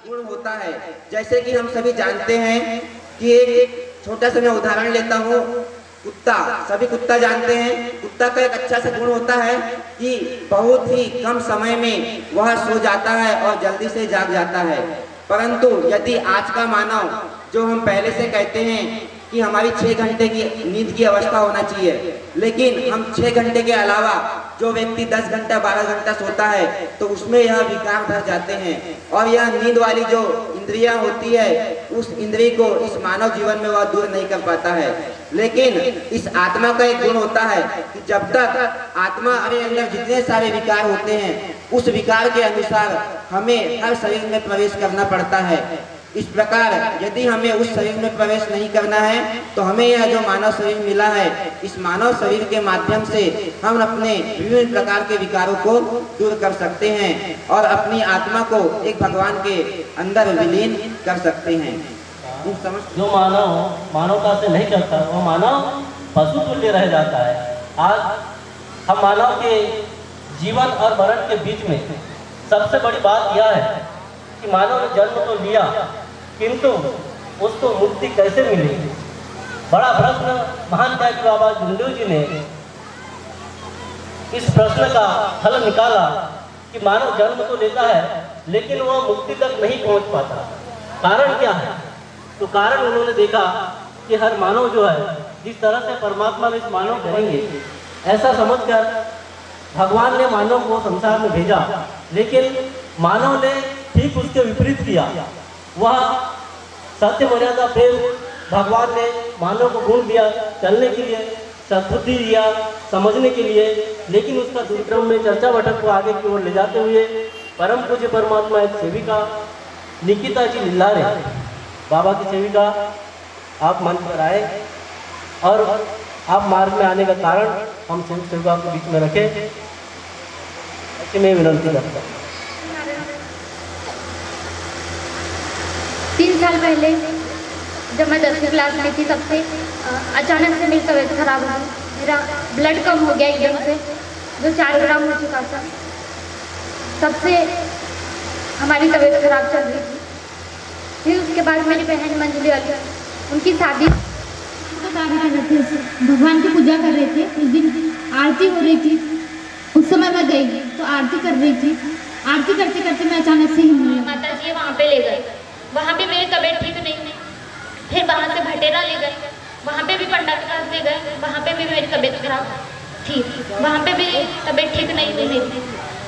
गुण होता है। जैसे कि हम सभी जानते हैं कि एक छोटा सा मैं उदाहरण लेता हूँ, कुत्ता, सभी कुत्ता जानते हैं, कुत्ता का एक अच्छा सा गुण होता है कि बहुत ही कम समय में वह सो जाता है और जल्दी से जाग जाता है। परंतु यदि आज का मानव, जो हम पहले से कहते हैं कि हमारी 6 घंटे की नींद की अवस्था होना चाहिए, लेकिन हम 6 घंटे के अलावा जो व्यक्ति 10 घंटा 12 घंटा सोता है तो उसमें यह विकार भर जाते हैं और यह नींद वाली जो इंद्रियां होती है उस इंद्रिय को इस मानव जीवन में वह दूर नहीं कर पाता है। लेकिन इस आत्मा का एक गुण होता है कि जब तक आत्मा के अंदर जितने सारे विकार होते हैं उस विकार के अनुसार हमें हर शरीर में प्रवेश करना पड़ता है। इस प्रकार यदि हमें उस शरीर में प्रवेश नहीं करना है तो हमें यह जो मानव शरीर मिला है, इस मानव शरीर के माध्यम से हम अपने विभिन्न प्रकार के विकारों को दूर कर सकते हैं और अपनी आत्मा को एक भगवान के अंदर विलीन कर सकते हैं। जो मानव मानवता से नहीं करता वो मानव पशु तुल्य रह जाता है। आज हम मानव के जीवन और मरण के बीच में सबसे बड़ी बात यह है कि मानव ने जन्म तो लिया किंतु उसको मुक्ति कैसे मिली। बड़ा प्रश्न महान त्यागी बाबा जुंदेव जी ने इस प्रश्न का हल निकाला कि मानव जन्म तो लेता है लेकिन वह मुक्ति तक नहीं पहुंच पाता। कारण क्या है? तो कारण उन्होंने देखा कि हर मानव जो है जिस तरह से परमात्मा ने इस मानव करेंगे ऐसा समझकर भगवान ने मानव को संसार में भेजा, लेकिन मानव ने ठीक उसके विपरीत किया। वह सत्य मर्यादा प्रेम भगवान ने मानव को गुण दिया चलने के लिए, सद्बुद्धि दिया समझने के लिए, लेकिन उसका दुष्क्रम में चर्चा बैठक को आगे की ओर ले जाते हुए परम पूज्य परमात्मा एक सेविका निकिता जी लिल्लारे बाबा की सेविका आप मंच पर आए और आप मार्ग में आने का कारण हम सेविका को बीच में रखें, ऐसे मैं विनंती करता हूँ। 3 साल पहले जब मैं 10वीं क्लास में थी तब से अचानक से मेरी तबीयत खराब हो गई। मेरा ब्लड कम हो गया एकदम से, जो 4 ग्राम हो चुका था। तब से हमारी तबीयत खराब चल रही थी। फिर उसके बाद मेरी बहन मंजली अली, उनकी शादी तो कार्य कर रहे थे, भगवान की पूजा कर रहे थे। उस दिन आरती हो रही थी, उस समय मैं गई तो आरती कर रही थी। आरती करते करते मैं अचानक से ही माता जी वहाँ पे ले गए। वहाँ पे मेरी तबीयत ठीक नहीं थी। फिर वहाँ से भटेरा ले गए, वहाँ पे भी पंडा के पास ले गए, वहाँ पे भी मेरी तबीयत खराब थी, वहाँ पे भी तबीयत ठीक नहीं हुई मेरी।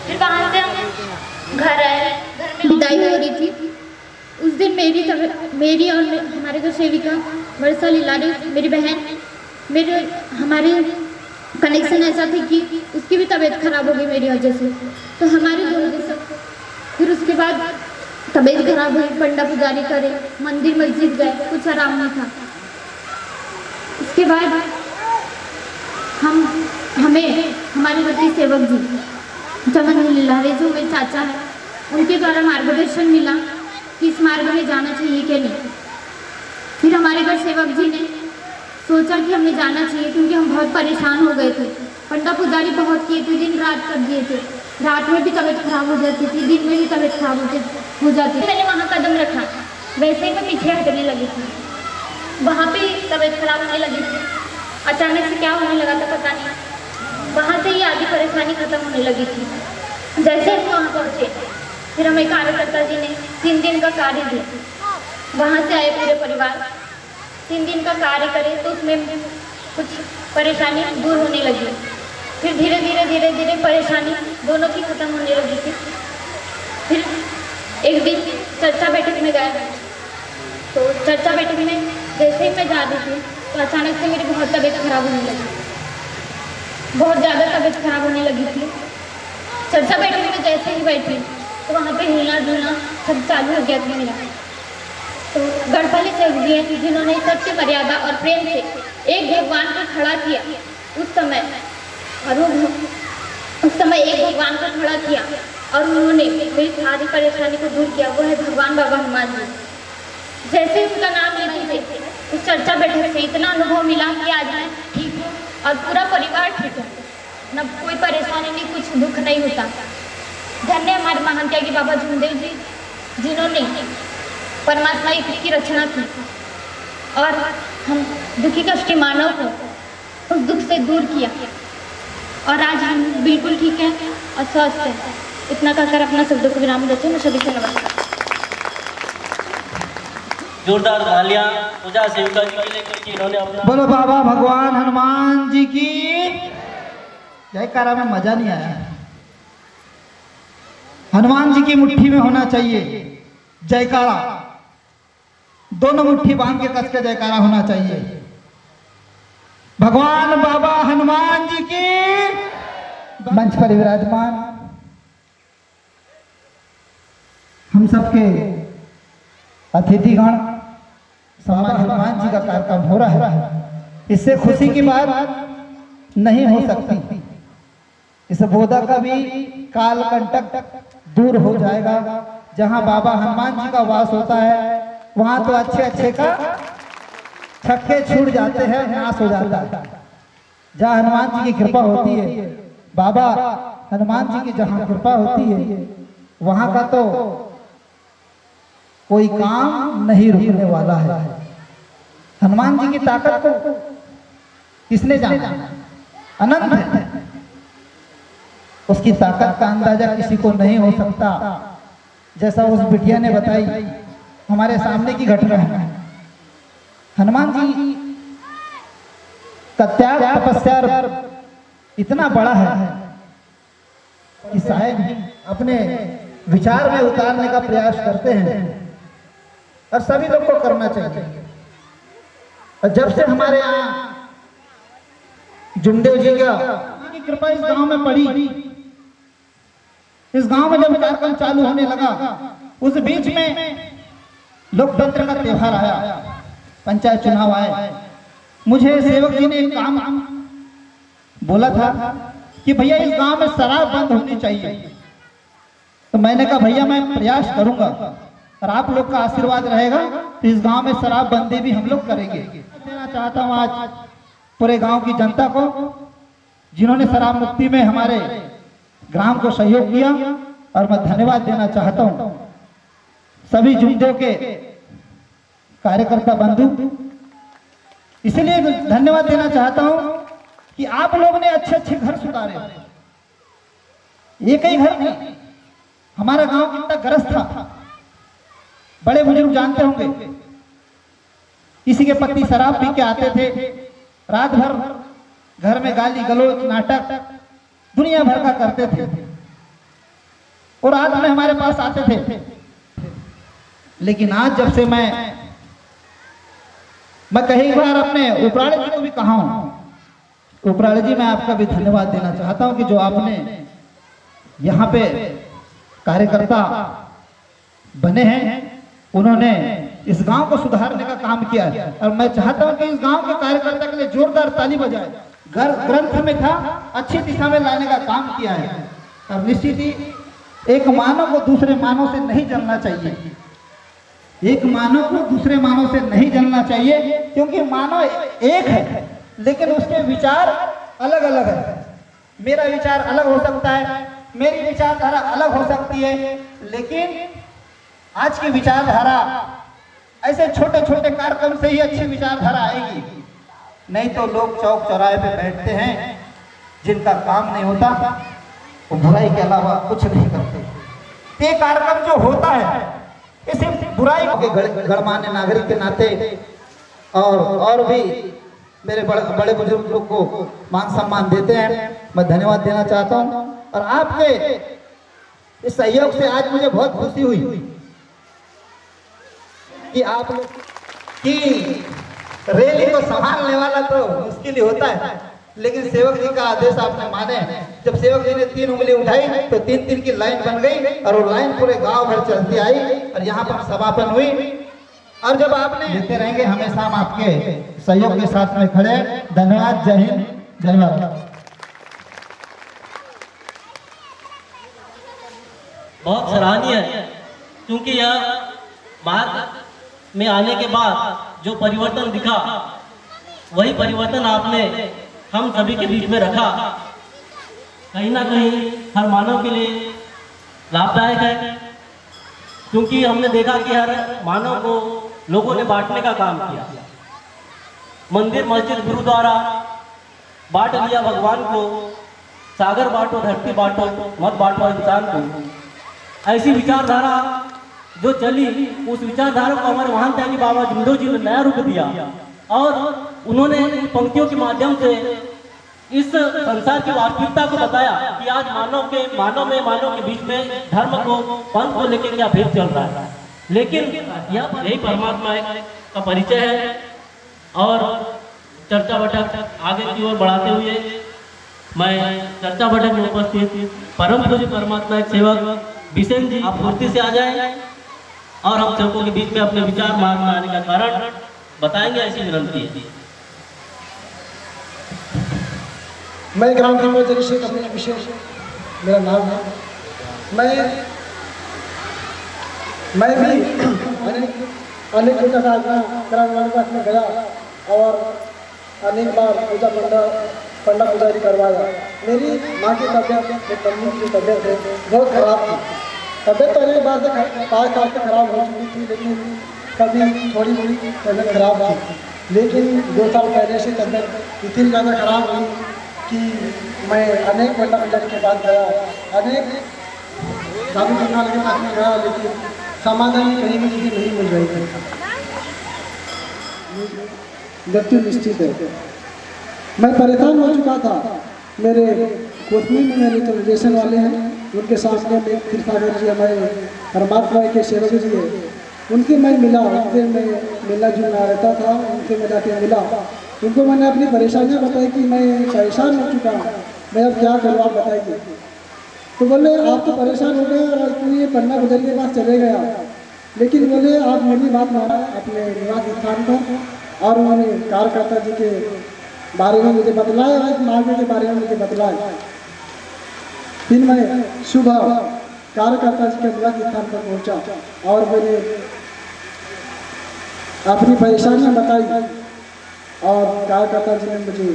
फिर वहाँ से हम घर आए, घर में विदाई हो रही थी। उस दिन मेरी और हमारे जो सेविका वर्षा लीलारी, मेरी बहन, हमारे कनेक्शन ऐसा थे कि उसकी भी तबीयत खराब हो गई मेरी वजह से। तो हमारे दोनों के सब फिर उसके बाद तबीयत खराब हुई, पंडा पुजारी करे, मंदिर मस्जिद गए, कुछ आराम नहीं था। उसके बाद हमें हमारे वती सेवक जी चमन लीलारे जो मेरे चाचा है, उनके द्वारा मार्गदर्शन मिला कि इस मार्ग में जाना चाहिए कि नहीं। फिर हमारे घर सेवक जी ने सोचा कि हमें जाना चाहिए, क्योंकि हम बहुत परेशान हो गए थे। पंडा पुजारी बहुत किए थे, दिन रात कर दिए थे। रात में भी तबीयत खराब हो जाती थी, दिन में भी तबीयत खराब हो जाती थी। मैंने वहाँ कदम रखा, वैसे ही मैं पीछे हटने लगी थी। वहाँ पे तबीयत खराब होने लगी थी। अचानक से क्या होने लगा था पता नहीं। वहाँ से ही आधी परेशानी खत्म होने लगी थी। जैसे हम वहाँ पहुँचे, फिर हमें कार्यकर्ता जी ने 3 दिन का कार्य दिया। वहाँ से आए पूरे परिवार, 3 दिन का कार्य करे तो उसमें कुछ परेशानी दूर होने लगी। फिर धीरे धीरे परेशानी दोनों की खत्म होने लगी थी। फिर एक दिन चर्चा बैठक में गए, तो चर्चा बैठक में जैसे ही मैं जा रही थी तो अचानक से मेरी बहुत तबीयत खराब होने लगी, बहुत ज़्यादा तबीयत खराब होने लगी थी। चर्चा बैठक में जैसे ही बैठी तो वहाँ पे हिलना डुलना सब चालू हो गया था मेरा। तो गढ़पाली सेवक जी हैं जिन्होंने सत्य मर्यादा और प्रेम से एक भगवान को खड़ा किया उस समय, और उस समय एक भगवान को खड़ा किया और उन्होंने मेरी सारी परेशानी को दूर किया। वो है भगवान बाबा हनुमान जी। जैसे उनका नाम लेते थे उस चर्चा बैठक से इतना अनुभव मिला कि आज मैं ठीक हूँ और पूरा परिवार ठीक है, न कोई परेशानी नहीं, कुछ दुख नहीं होता। धन्य हमारे महान त्यागी बाबा जुंदेव जी, जिन्होंने जिन्होंने परमात्मा की रचना की और हम दुखी कष्टी मानव को उस दुख से दूर किया, और आज हम बिल्कुल ठीक हैं और स्वस्थ हैं। इतना कहकर अपना शब्दों को विराम देते हैं। मैं सभी से नमस्कार। जोरदार तालियां पूजा सेविका जी के लिए, क्योंकि इन्होंने अपना बोलो बाबा भगवान हनुमान जी की जयकारा में मजा नहीं आया। हनुमान जी की मुट्ठी में होना चाहिए जयकारा, दोनों मुट्ठी बांध के कस के जयकारा होना चाहिए। भगवान बाबा हनुमान जी की। मंच पर विराजमान हम सबके अतिथिगण, सम्मान हनुमान जी का कार्यक्रम हो रहा है, इससे खुशी की बात नहीं हो सकती। इस बोधा का भी काल कंटक दूर हो जाएगा। जहां बाबा हनुमान जी का वास होता है वहां तो अच्छे अच्छे का छक्के छूट जाते हैं, नाश हो जाता है। जहां हनुमान जी की कृपा होती है, बाबा हनुमान जी की जहां कृपा होती है वहां का तो कोई काम नहीं रुकने वाला है। हनुमान जी की ताकत को किसने जाना? अनंत है। उसकी ताकत का अंदाजा किसी को नहीं हो सकता। जैसा उस बिटिया ने बताई, हमारे सामने की घटना है। हनुमान जी का त्याग तपस्या इतना बड़ा है कि शायद अपने विचार में उतारने का प्रयास करते हैं और सभी लोग को करना चाहिए। और जब से हमारे यहाँ जुमदेव जी की कृपा इस गांव में पड़ी, इस गांव में जब कार्यक्रम चालू होने लगा, उस बीच में लोकतंत्र का त्योहार आया, पंचायत चुनाव आए। मुझे सेवक जी ने एक काम बोला था कि भैया इस गांव में शराब बंद होनी चाहिए। तो मैंने कहा भैया मैं प्रयास करूंगा और आप लोग का आशीर्वाद रहेगा तो इस गांव में शराब बंदी भी हम लोग करेंगे। देना चाहता हूं आज पूरे गांव की जनता को, जिन्होंने शराब मुक्ति में हमारे ग्राम को सहयोग किया, और मैं धन्यवाद देना चाहता हूं सभी जुमदेव के कार्यकर्ता बंधु। इसलिए धन्यवाद देना चाहता हूं कि आप लोग ने अच्छे अच्छे घर सुधारे। एक ही घर नहीं, हमारा गांव कितना ग्रस्त था, बड़े बुजुर्ग जानते होंगे। किसी के पति शराब पी के आते थे, रात भर घर में गाली गलौज नाटक दुनिया भर का करते थे, और रात में हमारे पास आते थे। लेकिन आज जब से मैं कई बार अपने उपराणे जी को भी कहा हूं, उपराणे जी मैं आपका भी धन्यवाद देना चाहता हूं कि जो आपने यहाँ पे कार्यकर्ता बने हैं, उन्होंने इस गांव को सुधारने का काम किया है। और मैं चाहता हूं कि इस गांव के कार्यकर्ता के लिए जोरदार ताली बजाए। ग्रंथ में था, अच्छी दिशा में लाने का काम किया है। और निश्चित ही एक मानव को दूसरे मानव से नहीं जलना चाहिए, एक मानव को दूसरे मानव से नहीं जलना चाहिए, क्योंकि मानव एक है लेकिन उसके विचार अलग अलग है। मेरा विचार अलग हो सकता है, मेरी विचारधारा अलग हो सकती है, लेकिन आज की विचारधारा ऐसे छोटे छोटे कार्यक्रम से ही अच्छी विचारधारा आएगी। नहीं तो लोग चौक चौराहे पे बैठते हैं, जिनका काम नहीं होता, वो बुराई के अलावा कुछ नहीं करते। ये कार्यक्रम जो होता है ये सिर्फ बुराई के गणमान्य नागरिक के नाते और भी मेरे बड़े बुजुर्ग लोग को मान सम्मान देते हैं, मैं धन्यवाद देना चाहता हूं। और आपके इस सहयोग से आज मुझे बहुत खुशी हुई कि आप लोग की रैली को संभालने वाला तो मुश्किल ही होता है, लेकिन सेवक जी का आदेश आपने माने। जब सेवक जी ने 3 उंगली उठाई तो 3-3 की लाइन बन गई, और वो लाइन पूरे गांव भर चलती आई, और यहाँ पर समापन हुई। और जब आपने देते रहेंगे, हमेशा हम आपके सहयोग के साथ में खड़े। धन्यवाद। जय हिंद, जय भारत। बहुत सराहनीय है, क्योंकि यह मार्ग में आने के बाद जो परिवर्तन दिखा, वही परिवर्तन आपने हम सभी के बीच में रखा। कहीं ना कहीं हर मानव के लिए लाभदायक है। क्योंकि हमने देखा कि हर मानव को लोगों ने बांटने का काम किया। मंदिर, मस्जिद, गुरुद्वारा बांट लिया भगवान को, सागर बांटो, धरती बांटो, मत बांटो इंसान को। ऐसी विचारधारा जो चली, उस विचारधारा को हमारे महान त्यागी बाबा जुमदेव जी ने नया रूप दिया और उन्होंने इन पंक्तियों के माध्यम से इस संसार की वास्तविकता को बताया कि आज मानव के बीच में धर्म को, पंथ को लेकर क्या भेद चल रहा है। लेकिन यही परमात्मा का परिचय है। और चर्चा बैठक आगे की ओर बढ़ाते हुए मैं चर्चा बैठक में उपस्थित परम पूज्य परमात्मा एक सेवक बिसेन जी, आप फुर्ती से आ जाएं और हम सबको के बीच में अपने विचार मार्ग आने का कारण बताएंगे, ऐसी विनंती है। मैं ग्राम पंचायत से कपिल विशेष मेरा नाम है। मैं भी अनेक जगह ग्राम वाले में गया और अनेक बार पूजा पंडा पुजारी करवाया। मेरी माँ की तबीयत, मेरी मम्मी की तबीयत है बहुत खराब थी। तबीयत तो अनेक बार से 5 साल से खराब हो चुकी थी, लेकिन कभी थोड़ी मोड़ी तबीयत खराब थी। लेकिन 2 साल पहले से तबीयत इतनी ज़्यादा खराब हुई कि मैं अनेक पंडा पुजारी के पास गया, अनेक साधु संतान के पास में गया, लेकिन समाधान कहीं भी चीज़ें नहीं मिल रही थी। मृत्यु निश्चित है। मैं परेशान हो चुका था। मेरे कोटमी में मेरे जो रिलेशन वाले हैं, उनके सामने में फिर सागर जी हमारे परमात्मा के सेवक जी है, उनसे मैं मिला, उनसे मैं मिलना जुलना रहता था, उनसे मैं जाके मिला। उनको मैंने अपनी परेशानियाँ बताई कि मैं परेशान हो चुका हूँ, मैं अब क्या करूँ, आप बताइए। तो बोले आप तो परेशान हो गए और तू ये पन्ना गुजर के पास चले गया, लेकिन बोले आप मेरी बात माना अपने निवास स्थान पर। और उन्होंने कार्यकर्ता जी के बारे में मुझे बतलाया और मार्ग के बारे में मुझे बतलाया। फिर मैं सुबह कार्यकर्ता जी के निवास स्थान पर पहुंचा और मैंने अपनी परेशानियां बताई और कार्यकर्ता जी ने मुझे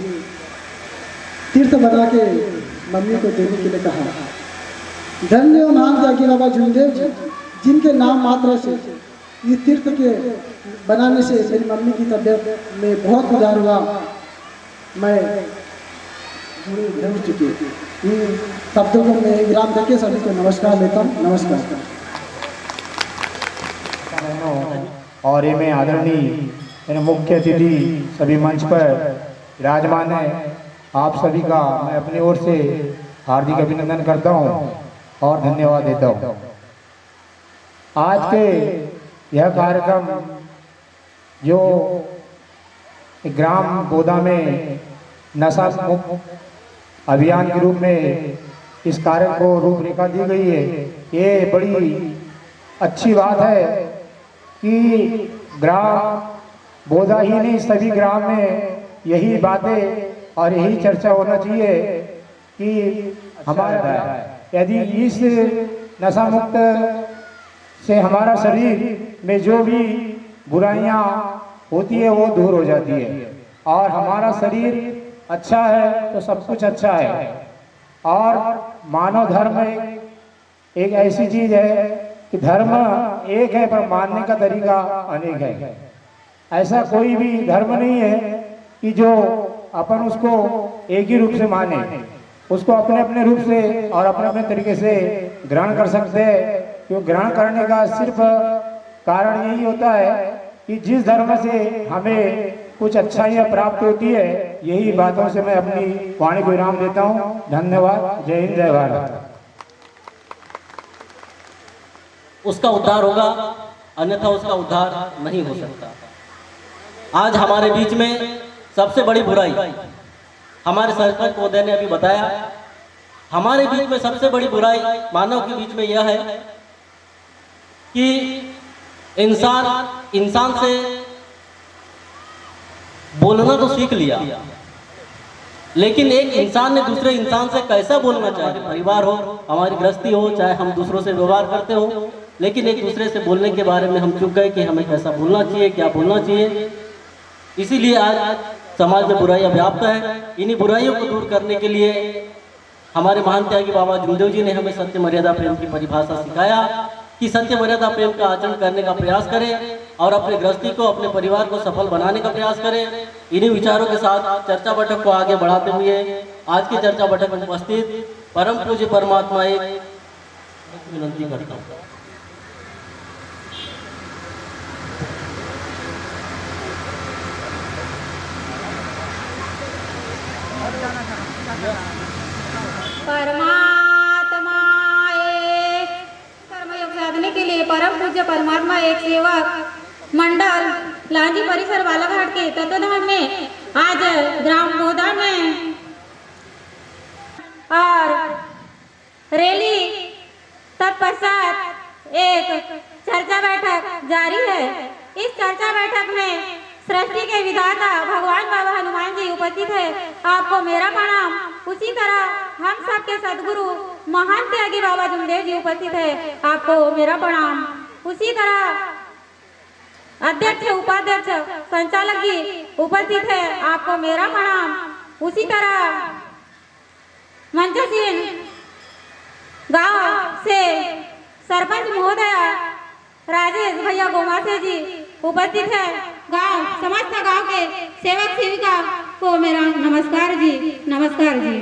तीर्थ बना के मम्मी को देने के लिए कहा। धन्य महान त्यागी बाबा जुमदेव जी, जिनके नाम मात्र से इस तीर्थ के बनाने से मेरी मम्मी की तबीयत में बहुत सुधार हुआ। मैं जुड़ चुकी इन शब्दों को मैं विराम करके सभी को नमस्कार देता हूँ। नमस्कार। और ये मैं आदरणीय मुख्य अतिथि सभी मंच पर विराजमान है, आप सभी का मैं अपनी ओर से हार्दिक अभिनंदन करता हूँ और धन्यवाद देता हूँ। आज के यह कार्यक्रम जो ग्राम बोदा में नशा मुक्त अभियान के रूप में इस कार्य को रूपरेखा दी गई है, ये बड़ी अच्छी बात है कि ग्राम बोदा ही नहीं सभी ग्राम में यही बातें और यही चर्चा होना चाहिए कि हमारा यदि इस नशा मुक्त से हमारा शरीर में जो भी बुराइयां होती है वो दूर हो जाती है और हमारा शरीर अच्छा है तो सब कुछ अच्छा है। और मानव धर्म एक ऐसी चीज है कि धर्म एक है पर मानने का तरीका अनेक है। ऐसा कोई भी धर्म नहीं है कि जो अपन उसको एक ही रूप से माने, उसको अपने अपने रूप से और अपने अपने तरीके से ग्रहण कर सकते हैं। क्यों ग्रहण करने का सिर्फ कारण यही होता है कि जिस धर्म से हमें कुछ अच्छाइयाँ प्राप्त होती है, यही बातों से मैं अपनी वाणी को विराम देता हूँ। धन्यवाद। जय हिंद, जय भारत। उसका उद्धार होगा, अन्यथा उसका उद्धार नहीं हो सकता। आज हमारे बीच में सबसे बड़ी बुराई, हमारे सरपंच महोदय ने अभी बताया, हमारे बीच में सबसे बड़ी बुराई मानव के बीच में यह है कि इंसान से बोलना तो सीख लिया, लेकिन एक इंसान ने दूसरे इंसान से कैसा बोलना, चाहे परिवार हो, हमारी गृहस्थी हो, चाहे हम दूसरों से व्यवहार करते हो, लेकिन एक दूसरे से बोलने के बारे में हम चूक गए कि हमें कैसा बोलना चाहिए, क्या बोलना चाहिए। इसीलिए आज समाज में बुराइयां व्याप्त है। इन्हीं बुराइयों को दूर करने के लिए हमारे महान त्यागी बाबा जुमदेव जी ने हमें सत्य, मर्यादा, प्रेम की परिभाषा सिखाया कि सत्य मर्यादा प्रेम का आचरण करने का प्रयास करें और अपने गृहस्थी को, अपने परिवार को सफल बनाने का प्रयास करें। इन्हीं विचारों के साथ चर्चा बैठक को आगे बढ़ाते हुए आज की चर्चा बैठक में उपस्थित परम पूज्य परमात्मा एक विनती करता हूँ। परमात्मा एक कर्मयोग साधने के लिए परम पूज्य परमात्मा एक सेवक मंडल लांजी परिसर बालाघाट के तत्वधाम में आज ग्राम गोदा में और रैली तत्पश्चात एक चर्चा बैठक जारी है। इस चर्चा बैठक में सृष्टि के विधाता भगवान बाबा हनुमान जी उपस्थित है। आपको मेरा प्रणाम। उसी तरह हम सबके सदगुरु महान त्यागी बाबा जुमदेव जी उपस्थित है। आपको मेरा प्रणाम। उसी तरह अध्यक्ष, उपाध्यक्ष, संचालक जी उपस्थित है। आपको मेरा प्रणाम। उसी तरह मंचसीन गांव से सरपंच महोदया राजेश भैया गोमासे जी उपस्थित है। गांव समस्त गांव के सेवक सेविका को मेरा नमस्कार जी, नमस्कार जी।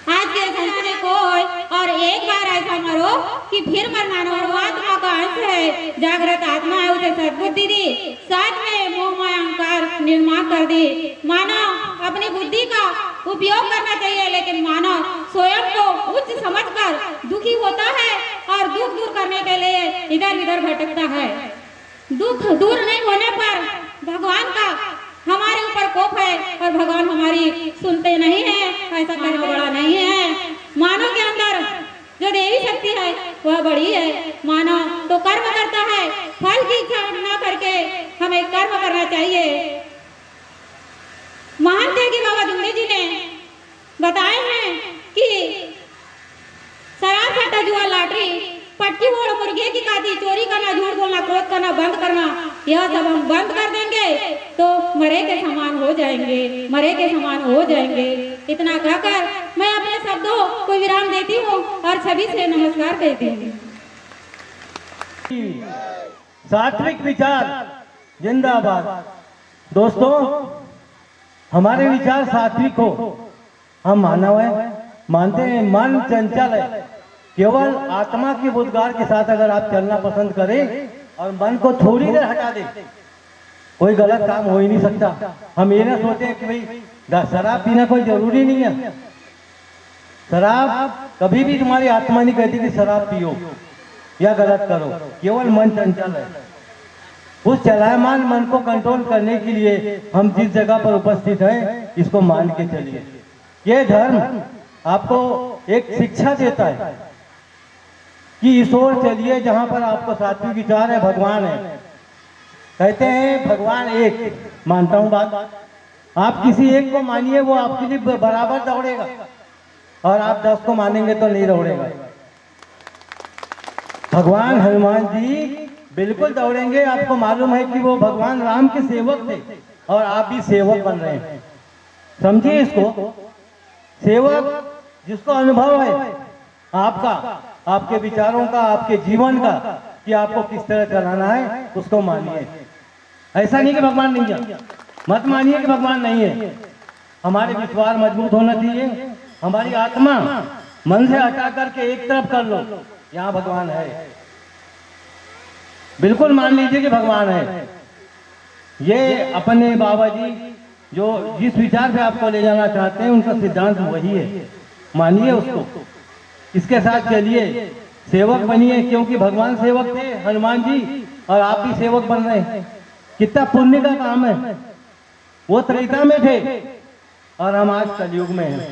आज के संतने को और एक बार ऐसा मरो कि फिर मरना न हो। आत्मा का अंश है, जागृत आत्मा है, उसे सद्बुद्धि दी, साथ में मोह माया अहंकार निर्माण कर दी। मानव अपनी बुद्धि का उपयोग करना चाहिए, लेकिन मानव स्वयं को उच्च समझकर दुखी होता है और दुख दूर करने के लिए इधर उधर भटकता है। दुख दूर नहीं होने पर भगवान का हमारे ऊपर कोप है और भगवान हमारी सुनते नहीं है। ऐसा करना बड़ा नहीं है। मानव के अंदर जो देवी शक्ति है वह बड़ी है। मानव तो कर्म करता है, फल की इच्छा न करके हमें कर्म करना चाहिए। महान त्यागी बाबा जुमदेव जी ने बताए हैं कि शराब, सट्टा, जुआ, लॉटरी, पट्टी बोल, मुर्गे की काटी, चोरी करना, झूठ बोलना, क्रोध करना बंद करना, यह सब हम बंद कर देंगे तो मरे के समान हो जाएंगे, मरे के समान हो जाएंगे। इतना कहकर मैं अपने शब्दों को विराम देती हूँ और सभी से नमस्कार कहती हूँ। सात्विक विचार जिंदाबाद। दोस्तों, हमारे विचार सात्विक हो। हम मानव हैं, मानते हैं मन चंचल है। केवल आत्मा के बुद्धगार के साथ अगर आप चलना पसंद करें और मन को थोड़ी देर हटा दें, कोई गलत काम हो ही नहीं सकता। हम ये ना सोचें कि भाई शराब पीना कोई जरूरी नहीं है। शराब कभी भी तुम्हारी आत्मा नहीं कहती कि शराब पियो या गलत करो। केवल मन चंचल है। उस चलायमान मन को कंट्रोल करने के लिए हम जिस जगह पर उपस्थित हैं, इसको मान के चलिए। ये धर्म आपको एक शिक्षा देता है कि इस ओर चलिए जहां पर आपको सात्विक विचार है, भगवान है। कहते हैं भगवान एक, मानता हूं बात। आप किसी एक को मानिए, वो आपके लिए बराबर दौड़ेगा, और आप 10 को मानेंगे तो नहीं दौड़ेगा। भगवान हनुमान जी बिल्कुल दौड़ेंगे। आपको मालूम है कि वो भगवान राम के सेवक थे और आप भी सेवक बन रहे हैं। समझिए इसको। सेवक जिसको अनुभव है आपका, आपके विचारों का, आपके जीवन का, कि आपको किस तरह चलाना है, उसको मानिए। ऐसा नहीं कि भगवान नहीं है, मत मानिए कि भगवान नहीं है। हमारे विश्वास मजबूत होना चाहिए। हमारी आत्मा मन से हटा करके एक तरफ कर लो, यहाँ भगवान है। बिल्कुल मान लीजिए कि भगवान है। ये अपने बाबा जी जो जिस विचार पे आपको ले जाना चाहते हैं, उनका सिद्धांत वही है। मानिए उसको, इसके साथ चलिए, सेवक बनिए। क्योंकि भगवान सेवक थे, हनुमान जी, और आप भी सेवक बन रहे हैं। कितना पुण्य का काम है। वो त्रेता में थे और हम आज कलयुग में हैं।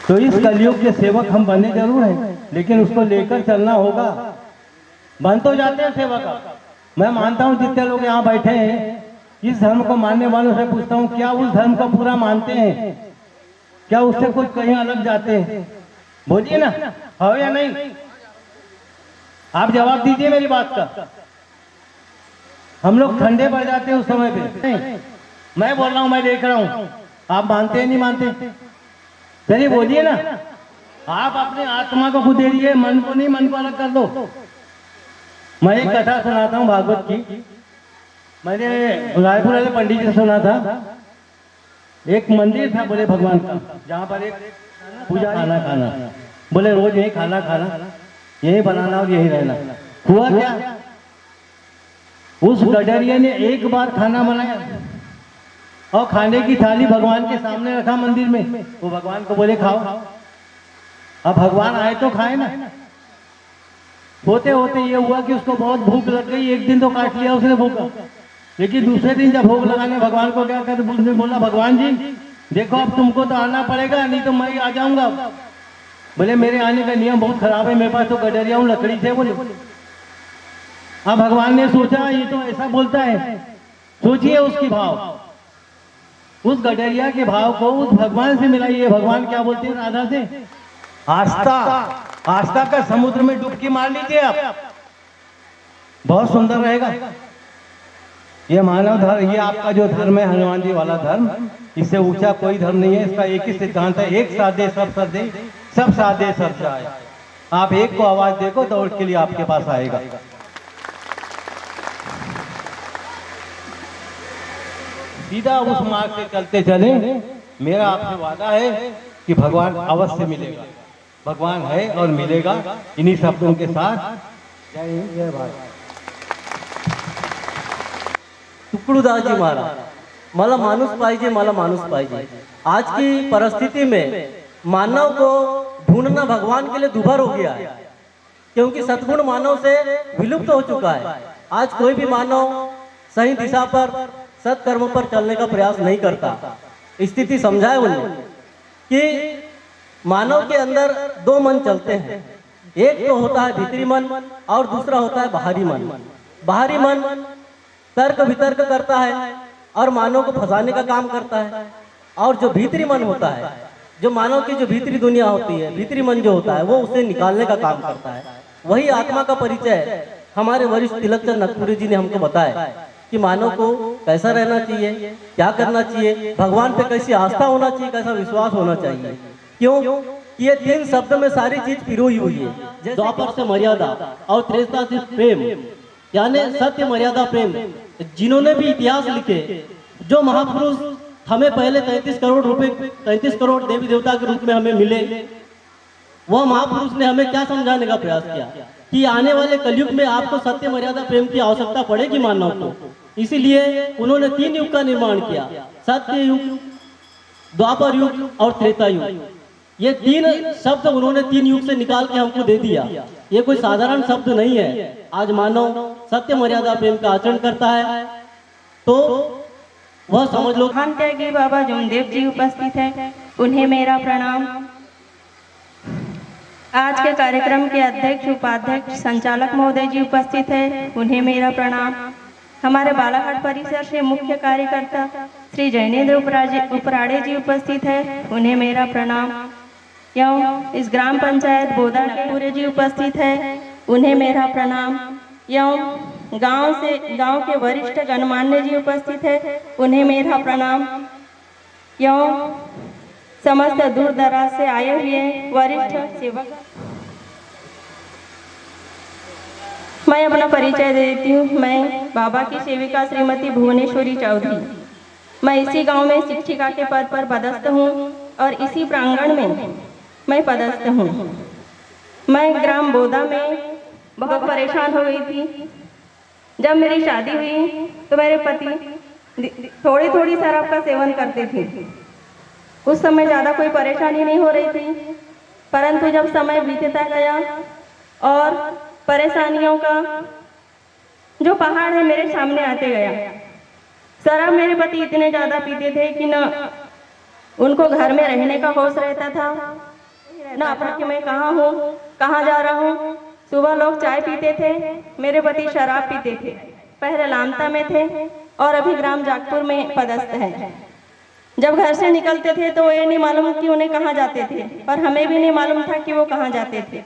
तो इस कलयुग के सेवक हम बने जरूर हैं, लेकिन उसको लेकर चलना होगा। बन तो जाते हैं सेवक। मैं मानता हूँ जितने लोग यहाँ बैठे हैं, इस धर्म को मानने वालों से पूछता हूँ, क्या उस धर्म को पूरा मानते हैं? क्या उससे कुछ कहीं अलग जाते हैं? बोलिए ना, हो या नहीं? आप जवाब दीजिए मेरी बात का। हम लोग ठंडे पड़ जाते हैं उस समय पे। मैं बोल रहा हूँ, मैं देख रहा हूँ। आप मानते हैं नहीं मानते? चलिए बोलिए ना। आप अपने आत्मा को खुद दे रही है, मन को नहीं, मन को अलग कर दो। मैं एक कथा सुनाता हूँ भागवत की। मैंने रायपुर वाले पंडित जी से सुना था। एक मंदिर था बोले भगवान का, जहाँ पर एक पूजा खाना बोले रोज यही खाना यही बनाना और यही रहना। हुआ क्या, उस गडरिया ने एक बार खाना बनाया और खाने की थाली भगवान के सामने रखा मंदिर में। वो भगवान को बोले खाओ। अब भगवान आए तो खाए ना। होते होते ये हुआ कि उसको बहुत भूख लग गई। एक दिन तो काट लिया उसने भूखा, लेकिन दूसरे दिन जब भोग लगाने भगवान को क्या कर, उसने बोला भगवान जी देखो अब तुमको तो आना पड़ेगा, नहीं तो मैं आ जाऊंगा। बोले मेरे आने का नियम बहुत खराब है, मेरे पास तो गडरिया हूँ, लकड़ी थे बोले। अब भगवान ने सोचा ये तो ऐसा बोलता है, सोचिए उसकी भाव, उस गडरिया के भाव को उस भगवान से मिलाइए। भगवान क्या बोलते हैं राधा से, आस्था का समुद्र में डुबकी मार लीजिए आप, बहुत सुंदर रहेगा। ये मानव धर्म, ये आपका जो धर्म है हनुमान जी वाला धर्म, इससे ऊंचा कोई धर्म नहीं है। इसका एक ही सिद्धांत है, एक साथ दे सब साथ दे, सब साथ दे सब जाए। आप एक को आवाज देखो दौड़ के लिए आपके पास आएगा। सीधा उस मार्ग से चलते चले। मेरा आपसे वादा है कि भगवान अवश्य मिलेगा, भगवान है और मिलेगा। इन्हीं शब्दों के साथ जय हिंद जय भारत। तुकडोजी महाराज, मला माणूस पाहिजे, मला माणूस पाहिजे। आज की परिस्थिति में मानव को ढूंढना भगवान के लिए दुभर हो गया है, क्योंकि सद्गुण मानव से विलुप्त हो चुका है। आज कोई भी मानव सही दिशा पर, सत्कर्म पर चलने का प्रयास नहीं करता। स्थिति समझाए उन्हें कि मानव के अंदर दो मन चलते हैं, एक तो होता है भीतरी मन और दूसरा होता है बाहरी मन। बाहरी मन तर्क वितर्क करता है और मानव को फंसाने का काम करता है, और जो भीतरी मन होता है, जो मानव की जो भीतरी दुनिया होती है, भीतरी मन जो होता है वो उसे निकालने का काम करता है। वही आत्मा का परिचय हमारे वरिष्ठ तिलकचंद नागपुरी जी ने हमको बताया कि मानव को कैसा रहना चाहिए, क्या करना चाहिए, भगवान पे कैसी आस्था होना चाहिए, कैसा विश्वास होना चाहिए। क्यों, ये तीन शब्द में सारी चीज पिरोई हुई है। द्वापर से मर्यादा और त्रेता से प्रेम, यानी सत्य मर्यादा प्रेम। जिन्होंने भी इतिहास लिखे, जो महापुरुष हमें पहले 33 करोड़ रुपए, 33 करोड़ देवी देवता के रूप में हमें मिले, वह महापुरुष ने हमें क्या समझाने का प्रयास किया कि आने वाले कलयुग में आपको सत्य मर्यादा प्रेम की आवश्यकता पड़ेगी मानव को। इसीलिए उन्होंने 3 युग का निर्माण किया, सत्य युग, द्वापर युग और त्रेता युग। ये 3 शब्द उन्होंने 3 युग से निकाल के हमको दे दिया। ये कोई साधारण शब्द नहीं है। आज मानव सत्य मर्यादा प्रेम का आचरण करता है तो वह समझ लो। महान त्यागी बाबा जोमदेव जी उपस्थित है, उन्हें मेरा प्रणाम। आज के कार्यक्रम के अध्यक्ष, उपाध्यक्ष, संचालक महोदय जी उपस्थित है, उन्हें मेरा प्रणाम। हमारे बालाघाट परिसर से मुख्य कार्यकर्ता श्री जैनेन्द्र उपराड़े जी उपस्थित है, उन्हें मेरा प्रणाम। एवं इस ग्राम पंचायत बोदा के पूरे जी उपस्थित है, उन्हें मेरा प्रणाम। एवं गांव के वरिष्ठ गणमान्य जी उपस्थित है, उन्हें मेरा प्रणाम। एवं समस्त दूर दराज से आए हुए वरिष्ठ सेवक, मैं अपना परिचय देती हूँ। मैं बाबा की सेविका श्रीमती भुवनेश्वरी चौधरी। मैं इसी गांव में शिक्षिका के पद पर पदस्थ हूँ और इसी प्रांगण में मैं पदस्थ हूँ। मैं ग्राम बोदा में बहुत परेशान हो गई थी। जब मेरी शादी हुई तो मेरे पति थोड़ी थोड़ी शराब का सेवन करते थे। उस समय ज़्यादा कोई परेशानी नहीं हो रही थी, परंतु जब समय बीतता गया और परेशानियों का जो पहाड़ है मेरे सामने आते गया। शराब मेरे पति इतने ज़्यादा पीते थे कि न उनको घर में रहने का होश रहता था, न अपना कि मैं कहाँ हूँ, कहाँ जा रहा हूँ। सुबह लोग चाय पीते थे, मेरे पति शराब पीते थे। पहले लामता में थे और अभी ग्राम जागपुर में पदस्थ है। जब घर से निकलते थे तो ये नहीं मालूम कि उन्हें कहाँ जाते थे, और हमें भी नहीं मालूम था कि वो कहाँ जाते थे।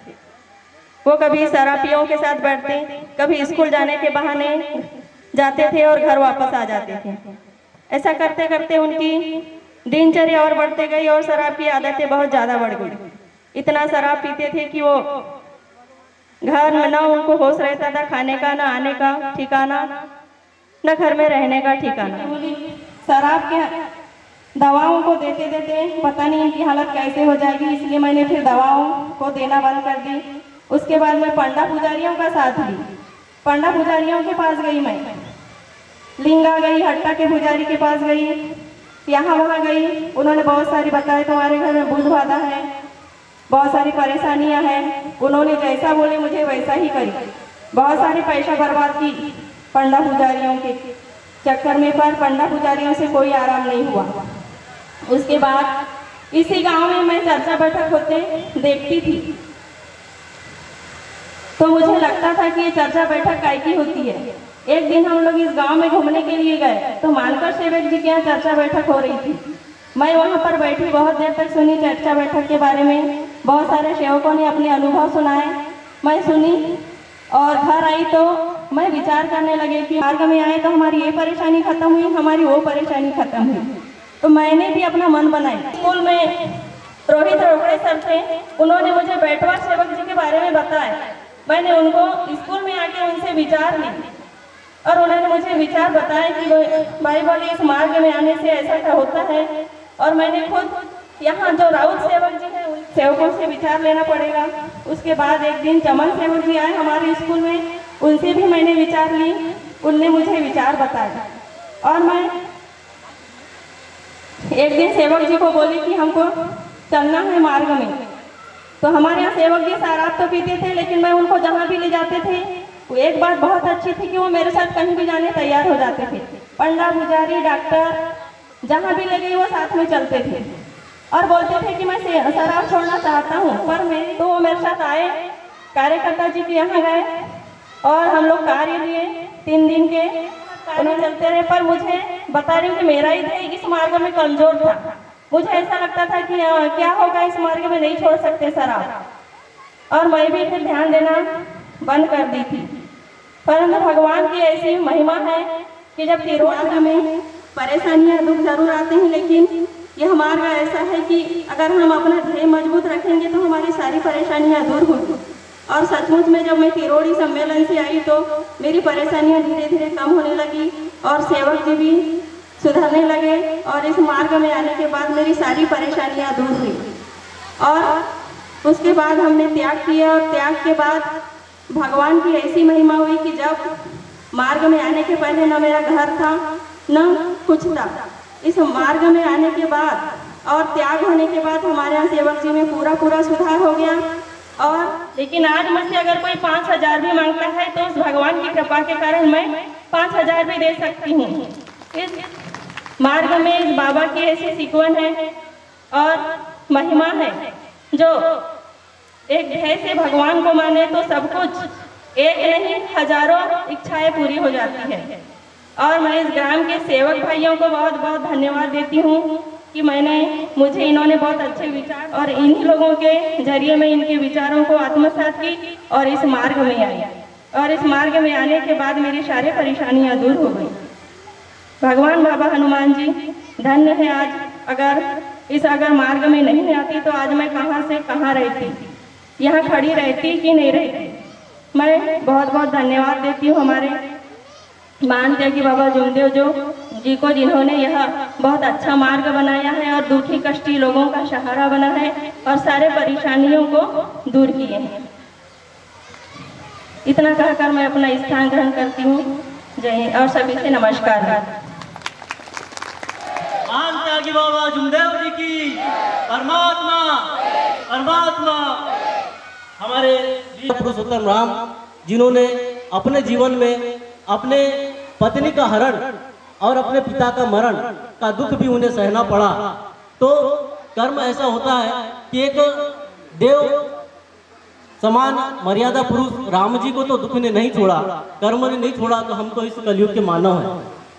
वो कभी शराबियों के साथ बैठते, कभी स्कूल जाने के बहाने जाते थे और घर वापस आ जाते थे। ऐसा करते करते उनकी दिनचर्या और बढ़ते गई और शराब की आदतें बहुत ज़्यादा बढ़ गई। इतना शराब पीते थे कि वो घर में ना उनको होश रहता था खाने का, ना आने का ठिकाना, न घर में रहने का ठिकाना। शराब के दवाओं को देते देते पता नहीं इनकी हालत कैसे हो जाएगी, इसलिए मैंने फिर दवाओं को देना बंद कर दी। उसके बाद मैं पंडा पुजारियों का साथ ली। पंडा पुजारियों के पास गई, मैं लिंगा गई, हट्टा के पुजारी के पास गई, यहाँ वहाँ गई। उन्होंने बहुत सारी बताया तुम्हारे घर में बुध बाधा है, बहुत सारी परेशानियाँ हैं। उन्होंने जैसा बोले मुझे वैसा ही करी। बहुत सारे पैसा बर्बाद की पंडा पुजारियों के चक्कर में, पर पंडा पुजारियों से कोई आराम नहीं हुआ। उसके बाद इसी गांव में मैं चर्चा बैठक होते देखती थी, तो मुझे लगता था कि ये चर्चा बैठक काय की होती है। एक दिन हम लोग इस गांव में घूमने के लिए गए तो मानकर सेवक जी के यहाँ चर्चा बैठक हो रही थी। मैं वहाँ पर बैठी बहुत देर तक सुनी चर्चा बैठक के बारे में। बहुत सारे सेवकों ने अपने अनुभव सुनाए, मैं सुनी और घर आई तो मैं विचार करने लगे कि मार्ग में आए तो हमारी ये परेशानी खत्म हुई, हमारी वो परेशानी खत्म हुई। तो मैंने भी अपना मन बनाया। स्कूल में रोहित रोकड़े सर थे, उन्होंने मुझे बैठवा सेवक जी के बारे में बताया। मैंने उनको स्कूल में आके उनसे विचार ली और उन्होंने मुझे विचार बताया कि भाई बोले इस मार्ग में आने से ऐसा क्या होता है। और मैंने खुद यहाँ जो राउत सेवक जी हैं उन सेवकों से विचार लेना पड़ेगा। उसके बाद एक दिन चमन सेवक जी आए हमारे स्कूल में, उनसे भी मैंने विचार ली। उनने मुझे विचार बताया और मैं एक दिन सेवक जी को बोली कि हमको चलना है मार्ग में। तो हमारे यहाँ सेवक जी शराब तो पीते थे, लेकिन मैं उनको जहाँ भी ले जाते थे वो एक बात बहुत अच्छी थी कि वो मेरे साथ कहीं भी जाने तैयार हो जाते थे। पंडा पुजारी डॉक्टर जहाँ भी ले गई वो साथ में चलते थे और बोलते थे कि मैं शराब छोड़ना चाहता हूँ। पर मैं तो वो मेरे साथ आए, कार्यकर्ता जी के यहाँ गए और हम लोग कार्य लिए 3 दिन के, उन्हें चलते रहे। पर मुझे बता रही हूँ कि मेरा ही थे इस मार्ग में कमजोर था। मुझे ऐसा लगता था कि क्या होगा इस मार्ग में नहीं छोड़ सकते शराब, और मैं भी फिर ध्यान देना बंद कर दी थी। परंतु भगवान की ऐसी महिमा है कि जब तिरुवाड़ा में परेशानियां दुख जरूर आते हैं, लेकिन यह मार्ग ऐसा है कि अगर हम अपना ध्येय मजबूत रखेंगे तो हमारी सारी परेशानियां दूर होंगी। और सचमुच में जब मैं तिरोड़ी सम्मेलन से आई तो मेरी परेशानियां धीरे धीरे कम होने लगी और सेवक जी भी सुधरने लगे और इस मार्ग में आने के बाद मेरी सारी परेशानियां दूर हुई। और उसके बाद हमने त्याग किया और त्याग के बाद भगवान की ऐसी महिमा हुई कि जब मार्ग में आने के पहले न मेरा घर था न कुछ था। इस मार्ग में आने के बाद और त्याग होने के बाद हमारे यहाँ सेवक जी में पूरा सुधार हो गया। और लेकिन आज मुझसे अगर कोई 5000 भी मांगता है तो उस भगवान की कृपा के कारण मैं 5000 भी दे सकती हूँ। इस मार्ग में इस बाबा की ऐसी सिकवन है और महिमा है, जो एक ध्येय से भगवान को माने तो सब कुछ एक नहीं हजारों इच्छाएं पूरी हो जाती है। और मैं इस ग्राम के सेवक भाइयों को बहुत बहुत धन्यवाद देती हूँ कि मुझे इन्होंने बहुत अच्छे विचार और इन्हीं लोगों के जरिए मैं इनके विचारों को आत्मसात की और इस मार्ग में आई। और इस मार्ग में आने के बाद मेरी सारी परेशानियाँ दूर हो गई। भगवान बाबा हनुमान जी धन्य है। आज अगर मार्ग में नहीं आती तो आज मैं कहाँ से कहाँ रहती, यहाँ खड़ी रहती कि नहीं रहती। मैं बहुत बहुत धन्यवाद देती हूँ हमारे महान त्यागी बाबा जुमदेव जी को, जिन्होंने यह बहुत अच्छा मार्ग बनाया है और दुखी कष्टी लोगों का सहारा बना है और सारे परेशानियों को दूर किए हैं। इतना कहकर मैं अपना स्थान ग्रहण करती हूँ। जय हिंद और सभी से नमस्कार। महान त्यागी बाबा जुमदेव जी की परमात्मा परमात्मा हमारे पुरुषोत्तम राम, जिन्होंने अपने जीवन में अपने पत्नी का हरण और अपने पिता का मरण का दुख भी उन्हें सहना पड़ा। तो कर्म ऐसा होता है कि एक देव समान मर्यादा पुरुष राम जी को तो दुख ने नहीं छोड़ा, कर्म ने नहीं छोड़ा, तो हम तो इस कलयुग के मानव हैं।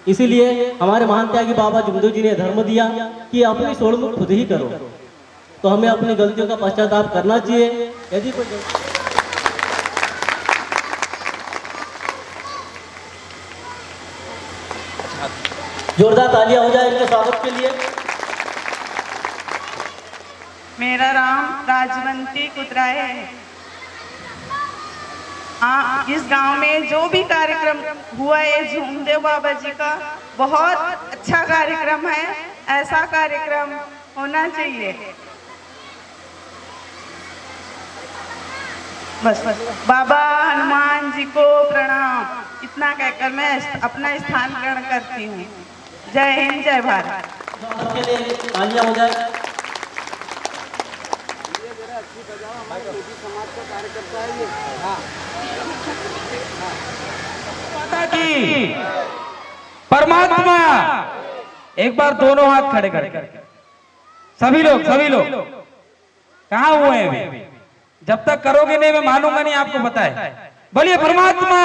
इसीलिए हमारे महान त्यागी बाबा जुमदेव जी ने धर्म दिया कि अपनी सोड़मुख खुद ही करो। तो हमें अपनी गलतियों का पश्चाताप करना चाहिए। यदि कोई जोरदार तालियां हो जाए इनके स्वागत के लिए। मेरा नाम राजवंती कुतराय है। इस गांव में जो भी कार्यक्रम हुआ है झूमदेव बाबा जी का बहुत अच्छा कार्यक्रम है, ऐसा कार्यक्रम होना चाहिए। बस बाबा हनुमान जी को प्रणाम, इतना कहकर मैं अपना स्थान ग्रहण करती हूँ। जय हिंद, जय भारत। तालियां हो जाए। परमात्मा, एक बार दोनों हाथ खड़े करके सभी लोग कहाँ हुए हैं अभी? जब तक करोगे नहीं मैं मानूंगा नहीं, आपको पता है। बोलिए परमात्मा।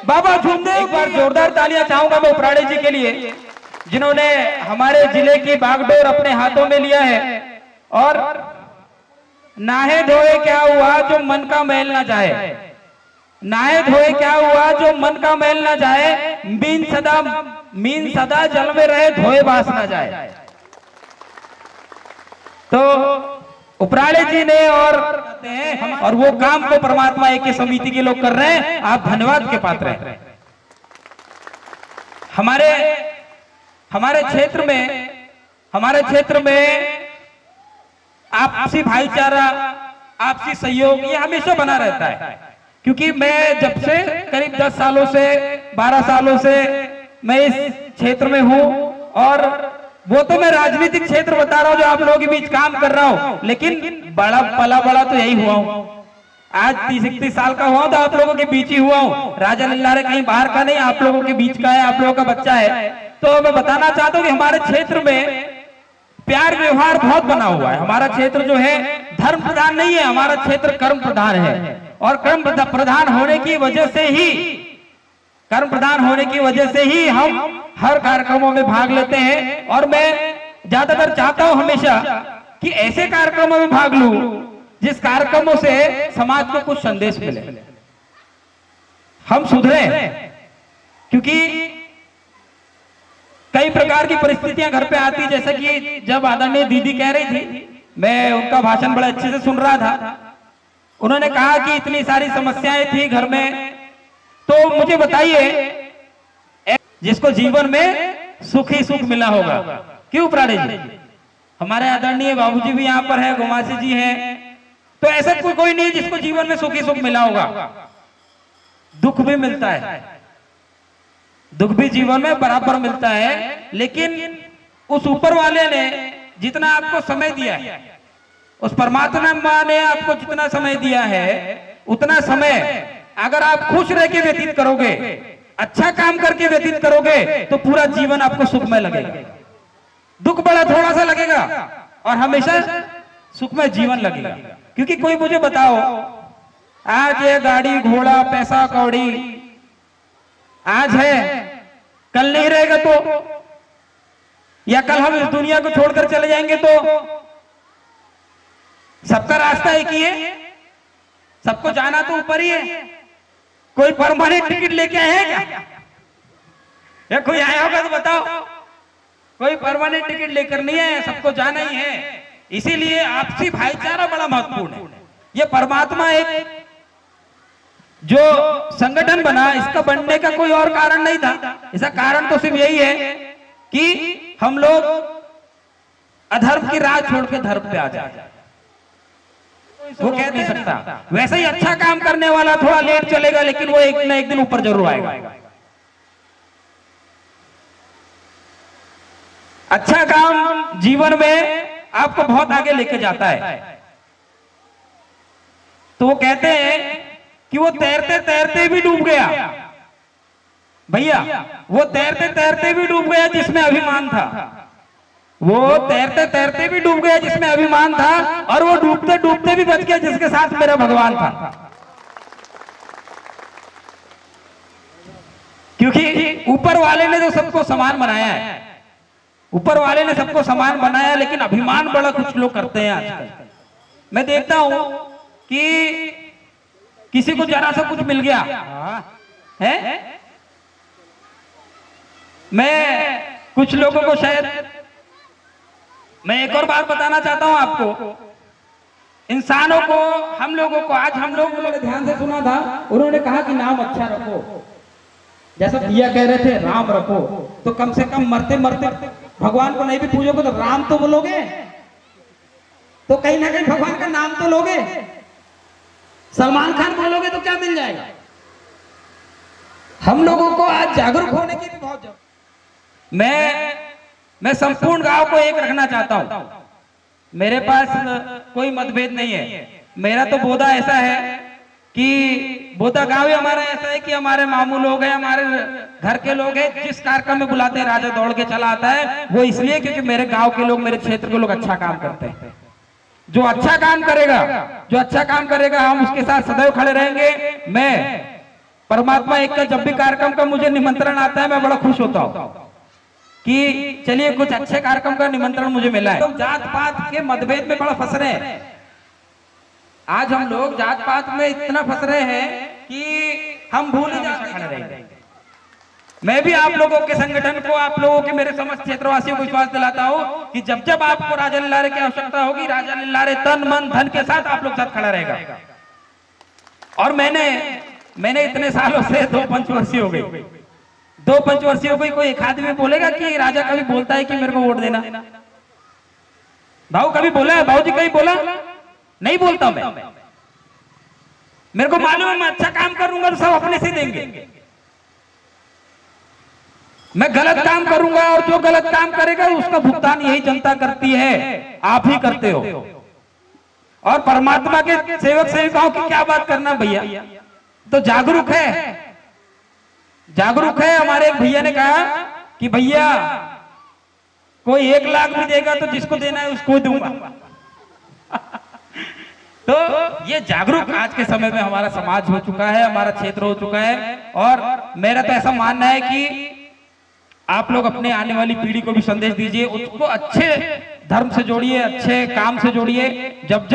बाबा झूमदेव, एक बार जोरदार तालियां चाहूंगा मैं उपराड़े जी के लिए, जिन्होंने हमारे जिले की बागडोर अपने हाथों में लिया है। और नाहे धोए क्या हुआ जो मन का मैल ना जाए, नाहे धोए क्या हुआ जो मन का मैल ना जाए, मीन सदा जल में रहे धोए बास ना जाए। तो उपराड़े जी ने और वो काम को परमात्मा ऐक्य समिति के लोग कर रहे हैं, आप धन्यवाद के पात्र हैं। हमारे क्षेत्र में आपसी भाईचारा, आपसी सहयोग ये हमेशा बना रहता है। क्योंकि मैं जब से करीब 10 सालों से 12 सालों से मैं इस क्षेत्र में हूँ, और वो तो मैं राजनीतिक क्षेत्र बता रहा हूँ जो आप लोगों के बीच काम कर रहा हूँ, लेकिन बड़ा तो यही हुआ हूँ। आज 30-31 साल का हुआ तो आप लोगों के बीच ही हुआ हूँ। राजा लल्लारे कहीं बाहर का नहीं, आप लोगों के बीच का है, आप लोगों का बच्चा है। तो मैं बताना चाहता हूँ कि हमारे क्षेत्र में प्यार व्यवहार बहुत बना हुआ है। हमारा क्षेत्र जो है धर्म प्रधान नहीं है, हमारा क्षेत्र कर्म प्रधान है। और कर्म प्रधान होने की वजह से ही हम हर कार्यक्रमों में भाग लेते हैं। और मैं ज्यादातर चाहता हूं हमेशा कि ऐसे कार्यक्रमों में भाग लूं जिस कार्यक्रमों से समाज को कुछ संदेश मिले, हम सुधरे। क्योंकि कई प्रकार की परिस्थितियां घर पे आती, जैसे कि जब आदरणीय दीदी कह रही थी, मैं उनका भाषण बड़े अच्छे से सुन रहा था। उन्होंने कहा कि इतनी सारी समस्याएं थी घर में, तो मुझे बताइए जिसको जीवन में सुख ही सुख मिला होगा, क्यों उपराड़े जी? हमारे आदरणीय बाबूजी भी यहाँ पर है, गोमासी जी हैं, तो ऐसा कोई नहीं जिसको जीवन में सुख ही सुख मिला होगा। दुख भी मिलता है, दुख भी जीवन में बराबर मिलता है, लेकिन उस ऊपर वाले ने जितना आपको समय दिया है, उस परमात्मा ने आपको जितना समय दिया है, उतना समय अगर आप खुश रह के व्यतीत करोगे, अच्छा काम करके व्यतीत करोगे, तो पूरा जीवन आपको सुखमय लगेगा। दुख बड़ा थोड़ा सा लगेगा और हमेशा सुखमय जीवन लगेगा। क्योंकि कोई मुझे बताओ, आज ये गाड़ी घोड़ा पैसा कौड़ी आज है, कल नहीं रहेगा तो, या कल हम इस दुनिया को छोड़कर चले जाएंगे तो सबका रास्ता एक ही है, सबको जाना तो ऊपर ही है। कोई परमानेंट टिकट लेके आए हैं क्या? या कोई आया होगा तो बताओ। कोई परमानेंट टिकट लेकर नहीं है, सबको जाना ही है। इसीलिए आपसी भाईचारा बड़ा महत्वपूर्ण है। ये परमात्मा एक जो संगठन बना, इसका बनने का कोई और कारण नहीं था। इसका कारण तो सिर्फ यही है कि हम लोग अधर्म की राह छोड़ के धर्म पे आ जाए। वो कह नहीं सकता। वैसे ही अच्छा काम करने वाला थोड़ा लेट चलेगा, लेकिन वो एक न एक दिन ऊपर जरूर आएगा। अच्छा काम जीवन में आपको बहुत आगे लेके जाता है। तो वो कहते हैं कि वो तैरते तैरते भी डूब गया। भैया, वो तैरते तैरते भी डूब गया जिसमें अभिमान था। वो तैरते तैरते भी डूब गया जिसमें अभिमान था, और वो डूबते डूबते भी बच गया जिसके साथ मेरा भगवान था। क्योंकि ऊपर वाले ने तो सबको समान बनाया है, ऊपर वाले ने सबको समान बनाया, लेकिन अभिमान बड़ा कुछ लोग करते हैं आजकल। मैं देखता हूं कि किसी को जरा सा कुछ मिल गया है, मैं कुछ लोगों को शायद मैं एक और बात बताना चाहता हूं आपको, इंसानों को, हम लोगों को, आज हम लोग बड़े ध्यान से सुना था, उन्होंने कहा कि नाम अच्छा रखो, जैसा भैया कह रहे थे राम रखो, तो कम से कम मरते मरते भगवान को नहीं भी पूजोगे तो राम तो बोलोगे, तो कहीं ना कहीं भगवान का नाम तो लोगे। सलमान खान बोलोगे तो क्या मिल जाएगा। हम लोगों को आज जागरूक होने की भी बहुत जरूरत। मैं संपूर्ण गांव को एक रखना चाहता हूं। मेरे पास कोई मतभेद नहीं है। मेरा तो बोधा ऐसा है कि बोधा गांव ही हमारा ऐसा है कि हमारे मामू लोग हैं, हमारे घर के लोग हैं, जिस कार्यक्रम में बुलाते हैं राजा दौड़ के चला आता है। वो इसलिए क्योंकि मेरे गांव के लोग, मेरे क्षेत्र के लोग अच्छा काम करते हैं। जो अच्छा काम करेगा हम उसके साथ सदैव खड़े रहेंगे। मैं परमात्मा एक का जब भी कार्यक्रम का मुझे निमंत्रण आता है मैं बड़ा खुश होता हूँ कि चलिए कुछ अच्छे कार्यक्रम का निमंत्रण मुझे मिला है। तो जात पात के मतभेद में बड़ा फंस रहे हैं। आज हम लोग जात पात में इतना फंस रहे हैं कि हम भूल ही जाते खड़े रहेंगे। मैं भी आप लोगों के संगठन को, आप लोगों के, मेरे समस्त क्षेत्रवासियों को विश्वास दिलाता हूं कि जब जब आपको राजा लिल्लारे की आवश्यकता होगी, राजा लिल्लारे तन मन धन के साथ आप लोग साथ खड़ा रहेगा। और मैंने इतने सालों से 2 पंचवर्षीय हो गई, 2 पंचवर्षीयों को कोई एक आदमी बोलेगा कि राजा कभी बोलता है कि मेरे को वोट देना? भाऊ कभी बोला है? भाऊ जी कभी बोला? नहीं बोलता मैं। मेरे को मालूम है मैं अच्छा काम करूंगा तो सब अपने से देंगे। मैं गलत काम करूंगा और जो गलत काम करेगा उसका भुगतान यही जनता करती है, आप ही करते हो। और परमात्मा के सेवक सेविकाओं की क्या बात करना भैया, तो जागरूक है। हमारे एक भैया ने कहा कि भैया कोई 1 लाख भी देगा तो जिसको देना है उसको दूंगा। तो ये जागरूक आज के समय में हमारा समाज हो चुका है, हमारा क्षेत्र हो चुका है। और मेरा तो ऐसा मानना है कि आप लोग अपने आने वाली पीढ़ी को भी संदेश दीजिए, उसको अच्छे धर्म से जोड़िए, अच्छे काम से जोड़िए। जब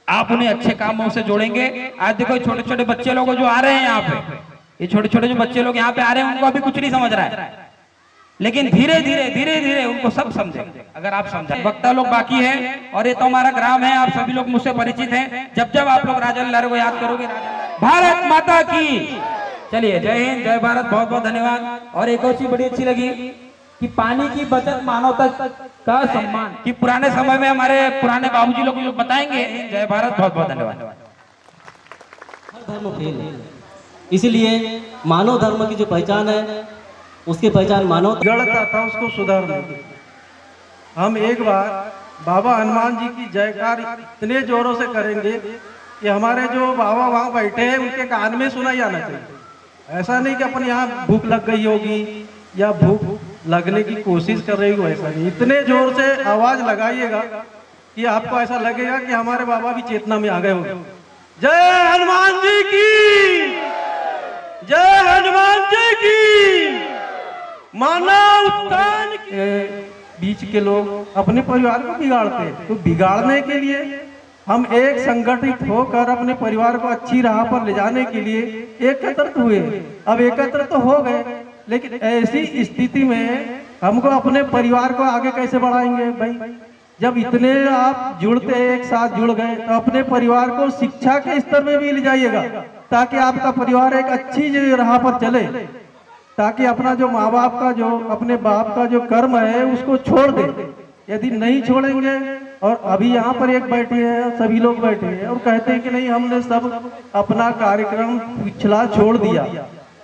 आप उन्हें अच्छे कामों से जोड़ेंगे, आज देखो छोटे छोटे बच्चे लोग जो आ रहे हैं यहाँ पे, ये छोटे छोटे जो बच्चे लोग यहाँ पे आ रहे हैं उनको अभी कुछ नहीं समझ रहा है, लेकिन धीरे धीरे उनको सब समझेंगे अगर आप समझें। वक्ता लोग बाकी हैं और ये तो हमारा ग्राम है, आप सभी लोग मुझसे परिचित हैं। जब आप लोग राजा लिल्लारे को याद करोगे, भारत माता की। चलिए, जय हिंद, जय भारत, बहुत बहुत धन्यवाद। और एक और चीज बड़ी अच्छी लगी कि पानी की बचत, मानवता का सम्मान, कि पुराने समय में हमारे पुराने बाबूजी लोग जो बताएंगे। जय भारत, बहुत बहुत धन्यवाद। हर धर्म फेल है, इसीलिए मानव धर्म की जो पहचान है उसकी पहचान मानव गलत था उसको सुधारने की। हम एक बार बाबा हनुमान जी की जयकार इतने जोरों से करेंगे कि हमारे जो बाबा वहाँ बैठे हैं उनके कान में सुना जाना चाहिए। ऐसा नहीं कि अपन यहाँ भूख लग गई होगी या भूख लगने की कोशिश कर रही हो, ऐसा नहीं। इतने जोर से आवाज लगाइएगा कि आपको ऐसा लगेगा कि हमारे बाबा भी चेतना में आ गए होंगे। जय हनुमान जी की, जय हनुमान जी की, मानव उत्थान के। बीच के लोग अपने परिवार को बिगाड़ते हैं, तो बिगाड़ने के लिए हम एक संगठित होकर अपने परिवार को अच्छी राह पर ले जाने के लिए एकत्रित हुए। अब एकत्र तो हो गए, लेकिन ऐसी स्थिति में हमको अपने परिवार को आगे कैसे बढ़ाएंगे भाई? जब इतने आप जुड़ते एक साथ जुड़ गए तो अपने परिवार को शिक्षा के स्तर में भी ले जाइएगा, ताकि आपका परिवार एक अच्छी राह पर चले, ताकि अपना जो माँ बाप का, जो अपने बाप का जो कर्म है उसको छोड़ दे। यदि नहीं छोड़ेंगे, और अभी यहाँ पर एक बैठे हैं, सभी लोग बैठे हैं और कहते हैं कि नहीं हमने सब अपना कार्यक्रम पिछला छोड़ दिया।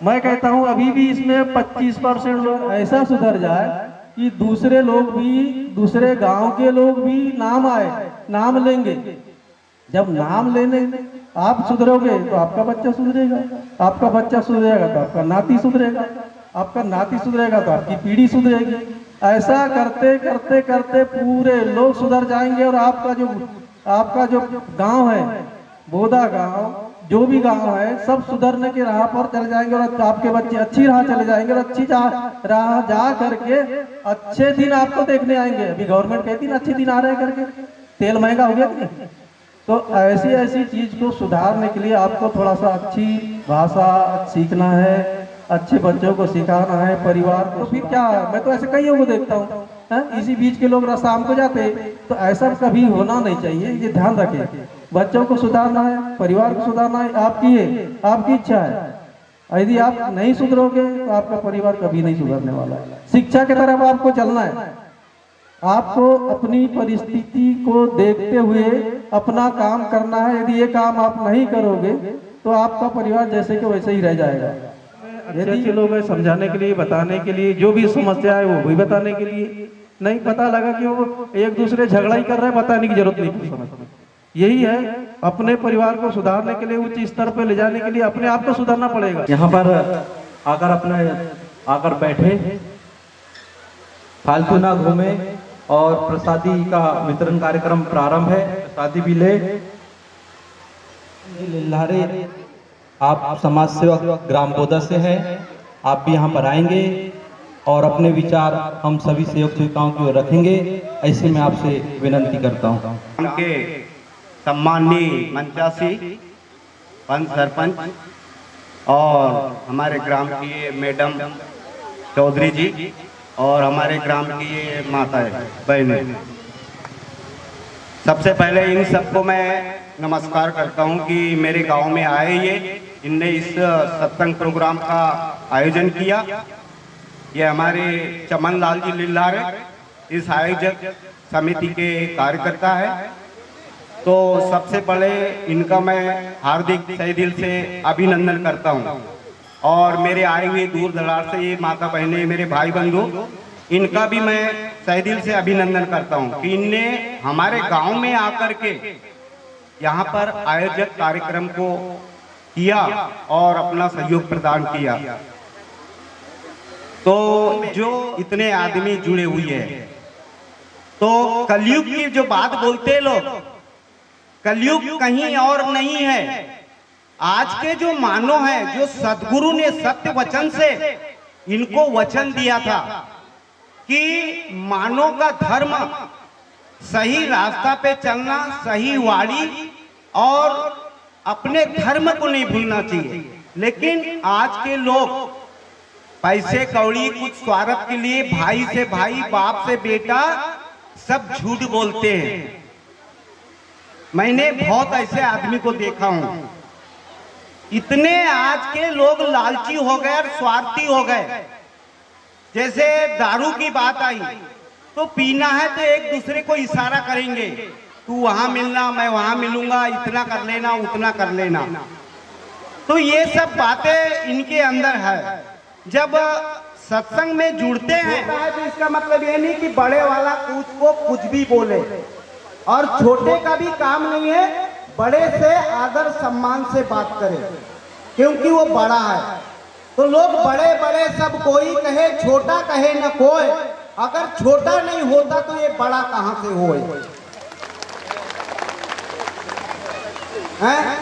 मैं कहता हूँ अभी भी इसमें 25% लोग ऐसा सुधर जाए कि दूसरे लोग भी, दूसरे गांव के लोग भी नाम आए, नाम लेंगे। जब नाम लेने आप सुधरोगे तो आपका बच्चा सुधरेगा, आपका बच्चा सुधरेगा तो आपका नाती सुधरेगा, आपका नाती सुधरेगा तो आपकी पीढ़ी सुधरेगी। ऐसा करते करते करते पूरे लोग सुधर जाएंगे और आपका जो गांव है, बोधा गांव, जो भी गांव है, सब सुधरने की राह पर चले जाएंगे और आपके बच्चे अच्छी राह चले जाएंगे और अच्छी राह जा करके अच्छे दिन आपको देखने आएंगे। अभी गवर्नमेंट कहती ना अच्छे दिन आ रहे हैं करके, तेल महंगा हो गया कि नहीं? तो ऐसी चीज को सुधारने के लिए आपको थोड़ा सा अच्छी भाषा सीखना है, अच्छे बच्चों को सिखाना है, परिवार को। फिर क्या, मैं तो ऐसे कईयों को देखता हूँ इसी बीच के लोग शाम को जाते, तो ऐसा कभी होना नहीं चाहिए। ये ध्यान रखें, बच्चों को सुधारना है, परिवार को सुधारना है, आपकी इच्छा है। यदि आप नहीं सुधरोगे तो आपका परिवार कभी नहीं सुधरने वाला है। शिक्षा की तरफ आपको चलना है। आपको अपनी परिस्थिति को देखते हुए अपना काम करना है। यदि ये काम आप नहीं करोगे तो आपका परिवार जैसे कि वैसे ही रह जाएगा। अच्छे लोग हैं समझाने के लिए, बताने के लिए, जो भी समस्या है वो भी बताने के लिए। नहीं पता लगा कि वो एक दूसरे झगड़ा ही कर रहे हैं, बताने की जरूरत नहीं समझ। यही है, अपने परिवार को सुधारने के लिए, उच्च स्तर पर ले जाने के लिए अपने आप को सुधारना पड़ेगा। यहाँ पर आकर बैठे, फालतू ना घूमे और प्रसादी का वितरण कार्यक्रम प्रारंभ है। प्रसादी भी ले। लिल्लारे, आप समाज सेवक ग्राम बोदा से हैं, आप भी यहाँ पर आएंगे और अपने विचार हम सभी सेवक सेविकाओं की ओर रखेंगे, ऐसे मैं आपसे विनंती करता हूँ। उनके सम्माननीय मंचासी पंच सरपंच और हमारे ग्राम की ये मैडम चौधरी जी और हमारे ग्राम की ये माताएं बहनें, सबसे पहले इन सबको मैं नमस्कार करता हूं कि मेरे गांव में आए ये इनने इस सत्संग प्रोग्राम का आयोजन किया। ये हमारे चमन लाल जी लिल्लारे इस आयोजक समिति के कार्यकर्ता है। तो सबसे पहले इनका मैं हार्दिक तहे दिल से अभिनंदन करता हूं और मेरे आए हुए दूर दराज से ये माता बहनें, मेरे भाई बंधु, इनका भी मैं तहे दिल से अभिनंदन करता हूं कि इनने हमारे गांव में आकर के यहाँ पर आयोजक कार्यक्रम को किया और अपना सहयोग प्रदान किया। तो जो इतने आदमी जुड़े हुए हैं, तो कलयुग की जो बात बोलते हैं लोग, कलयुग कहीं और नहीं है। आज के जो मानव है, जो सदगुरु ने सत्य वचन से इनको वचन दिया था कि मानव का धर्म सही रास्ता पे चलना, सही वाणी और अपने धर्म को नहीं भूलना चाहिए। लेकिन आज के लोग पैसे कौड़ी, कुछ स्वार्थ के लिए भाई से भाई, बाप से बेटा सब झूठ बोलते हैं। मैंने बहुत ऐसे आदमी को देखा हूं। इतने आज के लोग लालची हो गए और स्वार्थी हो गए। जैसे दारू की बात आई तो पीना है तो एक दूसरे को इशारा करेंगे, तू वहां मिलना, मैं वहां मिलूंगा, इतना कर लेना, उतना कर लेना। तो ये सब बातें इनके अंदर है। जब सत्संग में जुड़ते हैं तो इसका मतलब ये नहीं कि बड़े वाला कुछ भी बोले, और छोटे का भी काम नहीं है बड़े से आदर सम्मान से बात करें, क्योंकि वो बड़ा है। तो लोग बड़े बड़े सब कोई कहे, छोटा कहे न कोई। अगर छोटा नहीं होता तो ये बड़ा कहां से होए? हैं?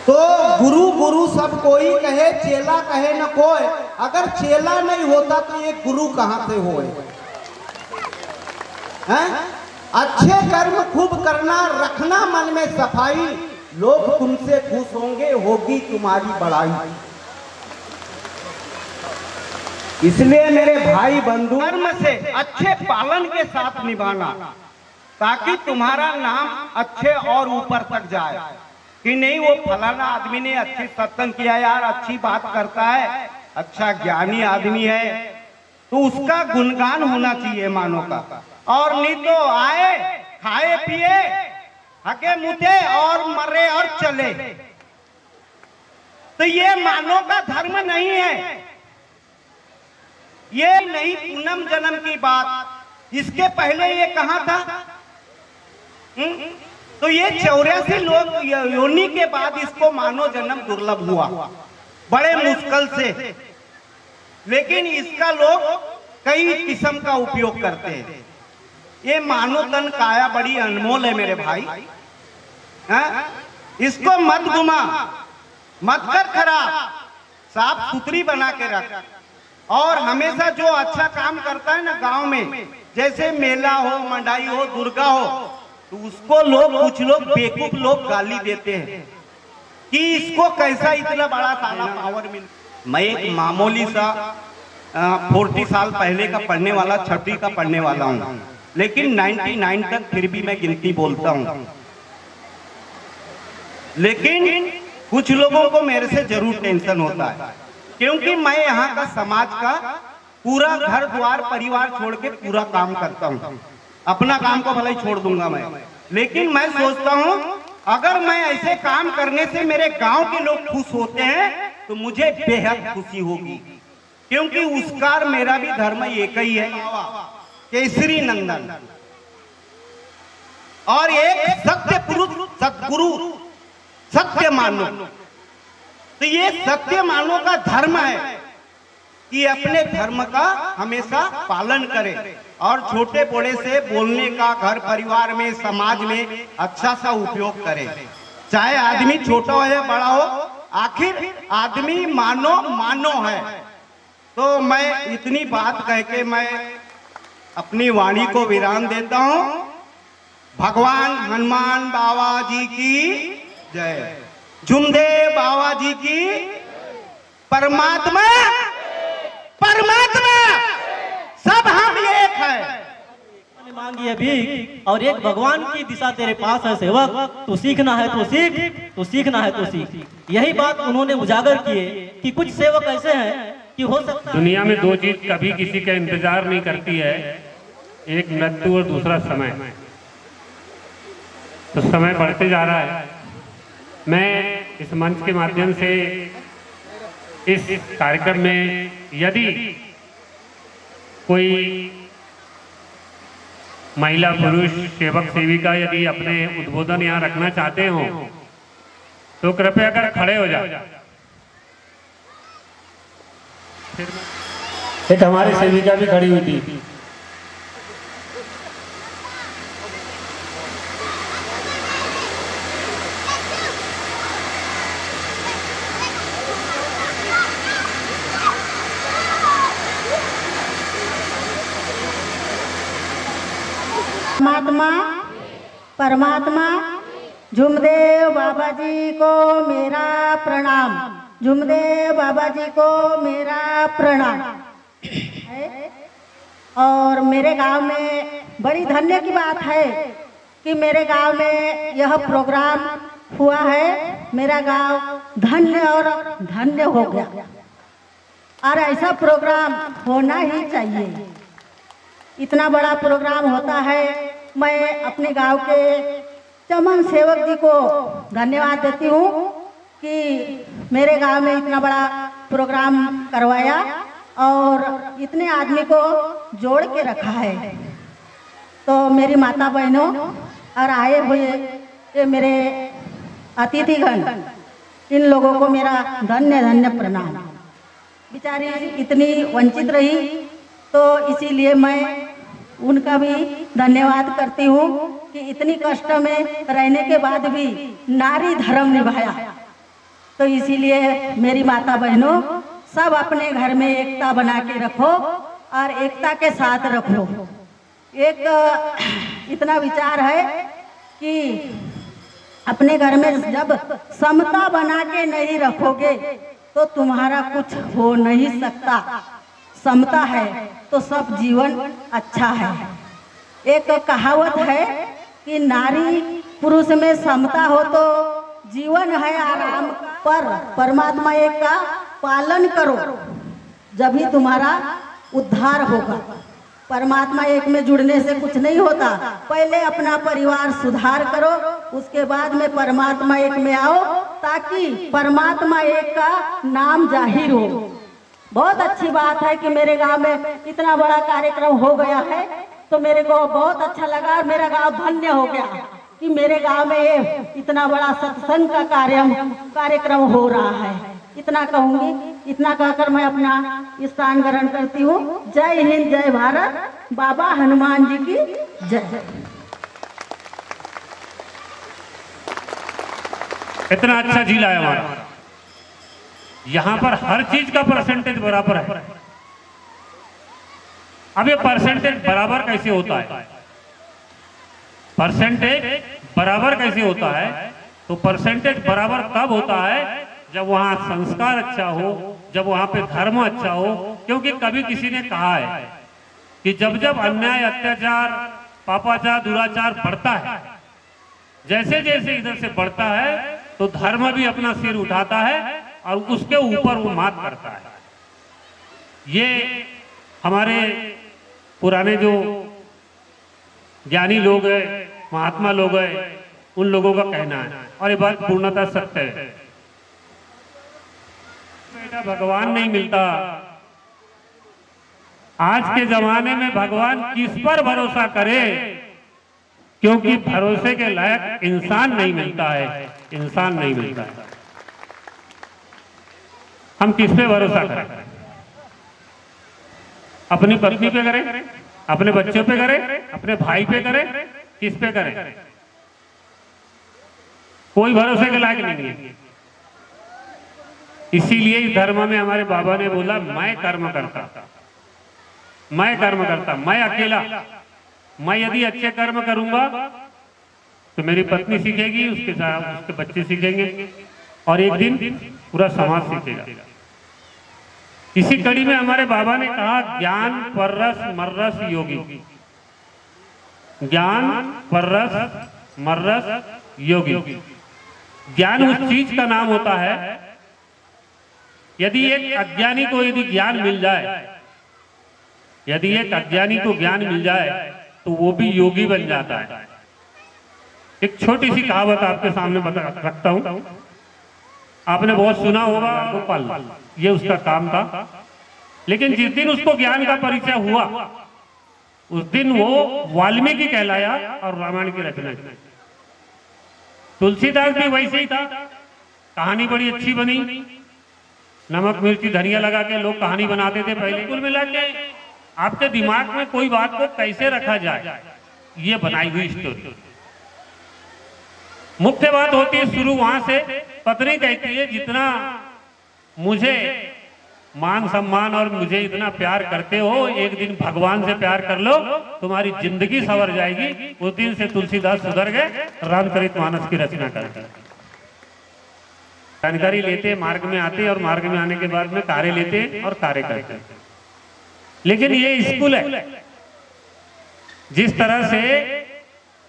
तो गुरु गुरु सब कोई कहे, चेला कहे न कोई। अगर चेला नहीं होता तो ये गुरु कहां से होए? हैं? अच्छे कर्म खूब करना, रखना मन में सफाई, लोग तुमसे खुश होंगे, होगी तुम्हारी बड़ाई। इसलिए मेरे भाई बंधु, कर्म से अच्छे पालन के साथ निभाना, ताकि तुम्हारा नाम अच्छे और ऊपर तक जाए। कि नहीं वो फलाना आदमी ने अच्छी सत्संग किया यार, अच्छी बात करता है, अच्छा ज्ञानी आदमी है, तो उसका गुणगान होना चाहिए मानो का। और नहीं तो आए, खाए पिए, हके मुते और मरे और चले। तो ये मानो का धर्म नहीं है। ये नहीं पूनम जन्म की बात, इसके पहले ये कहां था? तो ये 84 लोग योनि के बाद इसको मानव जन्म दुर्लभ हुआ, बड़े मुश्किल से। लेकिन इसका लोग कई किस्म का उपयोग करते हैं। ये मानव तन काया बड़ी अनमोल है मेरे भाई। इसको मत घुमा, मत कर खराब, साफ सुथरी बना के रख। और हमेशा जो अच्छा काम करता है ना गांव में, जैसे मेला हो, मंडाई हो, दुर्गा हो, तो उसको लोग, कुछ लोग बेवकूफ लोग गाली देते हैं कि इसको कैसा इतना बड़ा सारा पावर मिल। मैं एक मामूली सा 40 साल पहले का पढ़ने वाला, 6वीं का पढ़ने वाला हूँ, लेकिन 99 तक फिर भी मैं गिनती बोलता हूँ। लेकिन कुछ लोगों को मेरे से जरूर टेंशन होता है, क्योंकि मैं यहाँ का समाज का पूरा घर द्वार परिवार छोड़ के पूरा काम करता हूँ। अपना काम को भले ही छोड़ दूंगा मैं, लेकिन मैं सोचता हूँ अगर मैं ऐसे काम करने से मेरे गांव के लोग खुश होते हैं तो मुझे बेहद खुशी होगी, क्योंकि उसका मेरा भी धर्म एक ही है, केसरी नंदन। और एक सत्य पुरुष सतगुरु सत्य मानो, तो ये सत्य मानो का धर्म है कि अपने धर्म का हमेशा पालन करे और छोटे बड़े से बोलने का घर परिवार में समाज में अच्छा सा उपयोग करे, चाहे आदमी छोटा हो या बड़ा हो, आखिर आदमी मानो मानो है। तो मैं इतनी बात कह के मैं अपनी वाणी को विराम देता हूँ। भगवान हनुमान बाबा जी की जय, जुमदेव बाबा जी की, परमात्मा परमात्मा सब हम एक है। मांगी है भीख और एक भगवान की दिशा तेरे पास है सेवक, तू सीखना है तो सीख, तू सीखना है तो सीख। यही बात उन्होंने उजागर किए कि कुछ सेवक ऐसे हैं कि हो सकता है दुनिया में दो चीज कभी किसी का इंतजार नहीं करती है, एक मृत्यु और दूसरा समय। तो समय बढ़ते जा रहा है। मैं इस मंच के माध्यम से इस कार्यक्रम में यदि कोई महिला पुरुष सेवक सेविका यदि अपने उद्बोधन यहाँ रखना चाहते हो तो कृपया कर खड़े हो जाओ। एक हमारी सेविका भी खड़ी हुई थी। परमात्मा परमात्मा जुमदेव बाबा जी को मेरा प्रणाम, जुमदेव बाबा जी को मेरा प्रणाम। और मेरे गांव में बड़ी धन्य की बात है कि मेरे गांव में यह प्रोग्राम हुआ है। मेरा गांव धन्य और धन्य हो गया और ऐसा प्रोग्राम होना ही चाहिए। इतना बड़ा प्रोग्राम होता है। मैं अपने गांव के चमन सेवक जी को धन्यवाद देती हूँ कि मेरे गांव में इतना बड़ा प्रोग्राम करवाया और इतने आदमी को जोड़ के रखा है। तो मेरी माता बहनों और आए हुए ये मेरे अतिथिगण, इन लोगों को मेरा धन्य धन्य प्रणाम। बेचारी इतनी वंचित रही तो इसीलिए मैं उनका भी धन्यवाद करती हूँ कि इतनी कष्ट में रहने के बाद भी नारी धर्म निभाया। तो इसीलिए मेरी माता बहनों सब अपने घर में एकता बना के रखो और एकता के साथ रखो। एक इतना विचार है कि अपने घर में जब समता बना के नहीं रखोगे तो तुम्हारा कुछ हो नहीं सकता। समता है तो सब जीवन अच्छा है। एक कहावत है कि नारी पुरुष में समता हो तो जीवन है आराम पर, परमात्मा एक का पालन करो जब ही तुम्हारा उद्धार होगा। परमात्मा एक में जुड़ने से कुछ नहीं होता। पहले अपना परिवार सुधार करो, उसके बाद में परमात्मा एक में आओ ताकि परमात्मा एक का नाम जाहिर हो। बहुत अच्छी बात है कि मेरे गांव में इतना बड़ा कार्यक्रम हो गया है तो मेरे को बहुत अच्छा लगा। मेरा गांव धन्य हो गया कि मेरे गांव में ये इतना बड़ा सत्संग का कार्यक्रम हो रहा है। इतना कहूंगी, इतना कहकर मैं अपना स्थान ग्रहण करती हूँ। जय हिंद, जय भारत, बाबा हनुमान जी की जय। इतना अच्छा जिला है हमारा, यहाँ पर हर चीज का परसेंटेज बराबर है। अब ये परसेंटेज बराबर कैसे होता है? परसेंटेज बराबर कैसे होता है? तो परसेंटेज बराबर तब होता है जब वहाँ संस्कार अच्छा हो, जब वहाँ पे धर्म अच्छा हो, क्योंकि कभी किसी ने कहा है कि जब जब अन्याय, अत्याचार, पापाचार, दुराचार बढ़ता है, जैसे जैसे इधर से बढ़ता है तो धर्म भी अपना सिर उठाता है और उसके ऊपर वो मात करता है। ये हमारे पुराने जो ज्ञानी लोग हैं, महात्मा लोग हैं, उन लोगों का कहना है और ये बात पूर्णतः सत्य है। बेटा भगवान नहीं मिलता। आज के जमाने में भगवान किस पर भरोसा करे, क्योंकि भरोसे के लायक इंसान नहीं मिलता है, इंसान नहीं मिलता है। हम किस पे भरोसा करें? अपनी पत्नी पे करें, अपने बच्चों पे करें, अपने भाई पे करें, किस पे करें? कोई भरोसे के लायक नहीं है। इसीलिए इस धर्म में हमारे बाबा ने बोला, मैं कर्म करता, मैं कर्म करता, मैं अकेला। मैं यदि अच्छे कर्म करूंगा तो मेरी पत्नी सीखेगी, उसके साथ उसके बच्चे सीखेंगे और एक दिन पूरा समाज सीखेगा। इसी कड़ी में हमारे बाबा ने कहा, ज्ञान पररस मर्रस योगी। ज्ञान पररस मर्रस योगी। ज्ञान उस चीज का नाम होता है, यदि एक अज्ञानी को यदि ज्ञान मिल जाए, यदि एक अज्ञानी को ज्ञान मिल जाए तो वो भी योगी बन जाता है। एक छोटी सी कहावत आपके सामने रखता हूं, आपने बहुत सुना होगा, गोपाल, ये उसका काम था। लेकिन जिस दिन उसको ज्ञान का परिचय हुआ, उस दिन वो वाल्मीकि कहलाया और रामायण की रचना की। तुलसीदास भी वैसे ही था, कहानी बड़ी अच्छी बनी, नमक मिर्ची धनिया लगा के लोग कहानी बनाते थे पहले। कुल मिला के आपके दिमाग में कोई बात को कैसे रखा जाए, ये बनाई हुई स्टोरी। मुख्य बात होती है शुरू वहां से। पत्नी कहती है, जितना मुझे मान सम्मान और मुझे इतना प्यार करते हो, एक दिन भगवान से प्यार कर लो, तुम्हारी जिंदगी संवर जाएगी। उस दिन से तुलसीदास सुधर गए, रामचरितमानस की रचना करते। जानकारी लेते, मार्ग में आते और मार्ग में आने के बाद में कार्य लेते और कार्य करते। लेकिन ये स्कूल है, जिस तरह से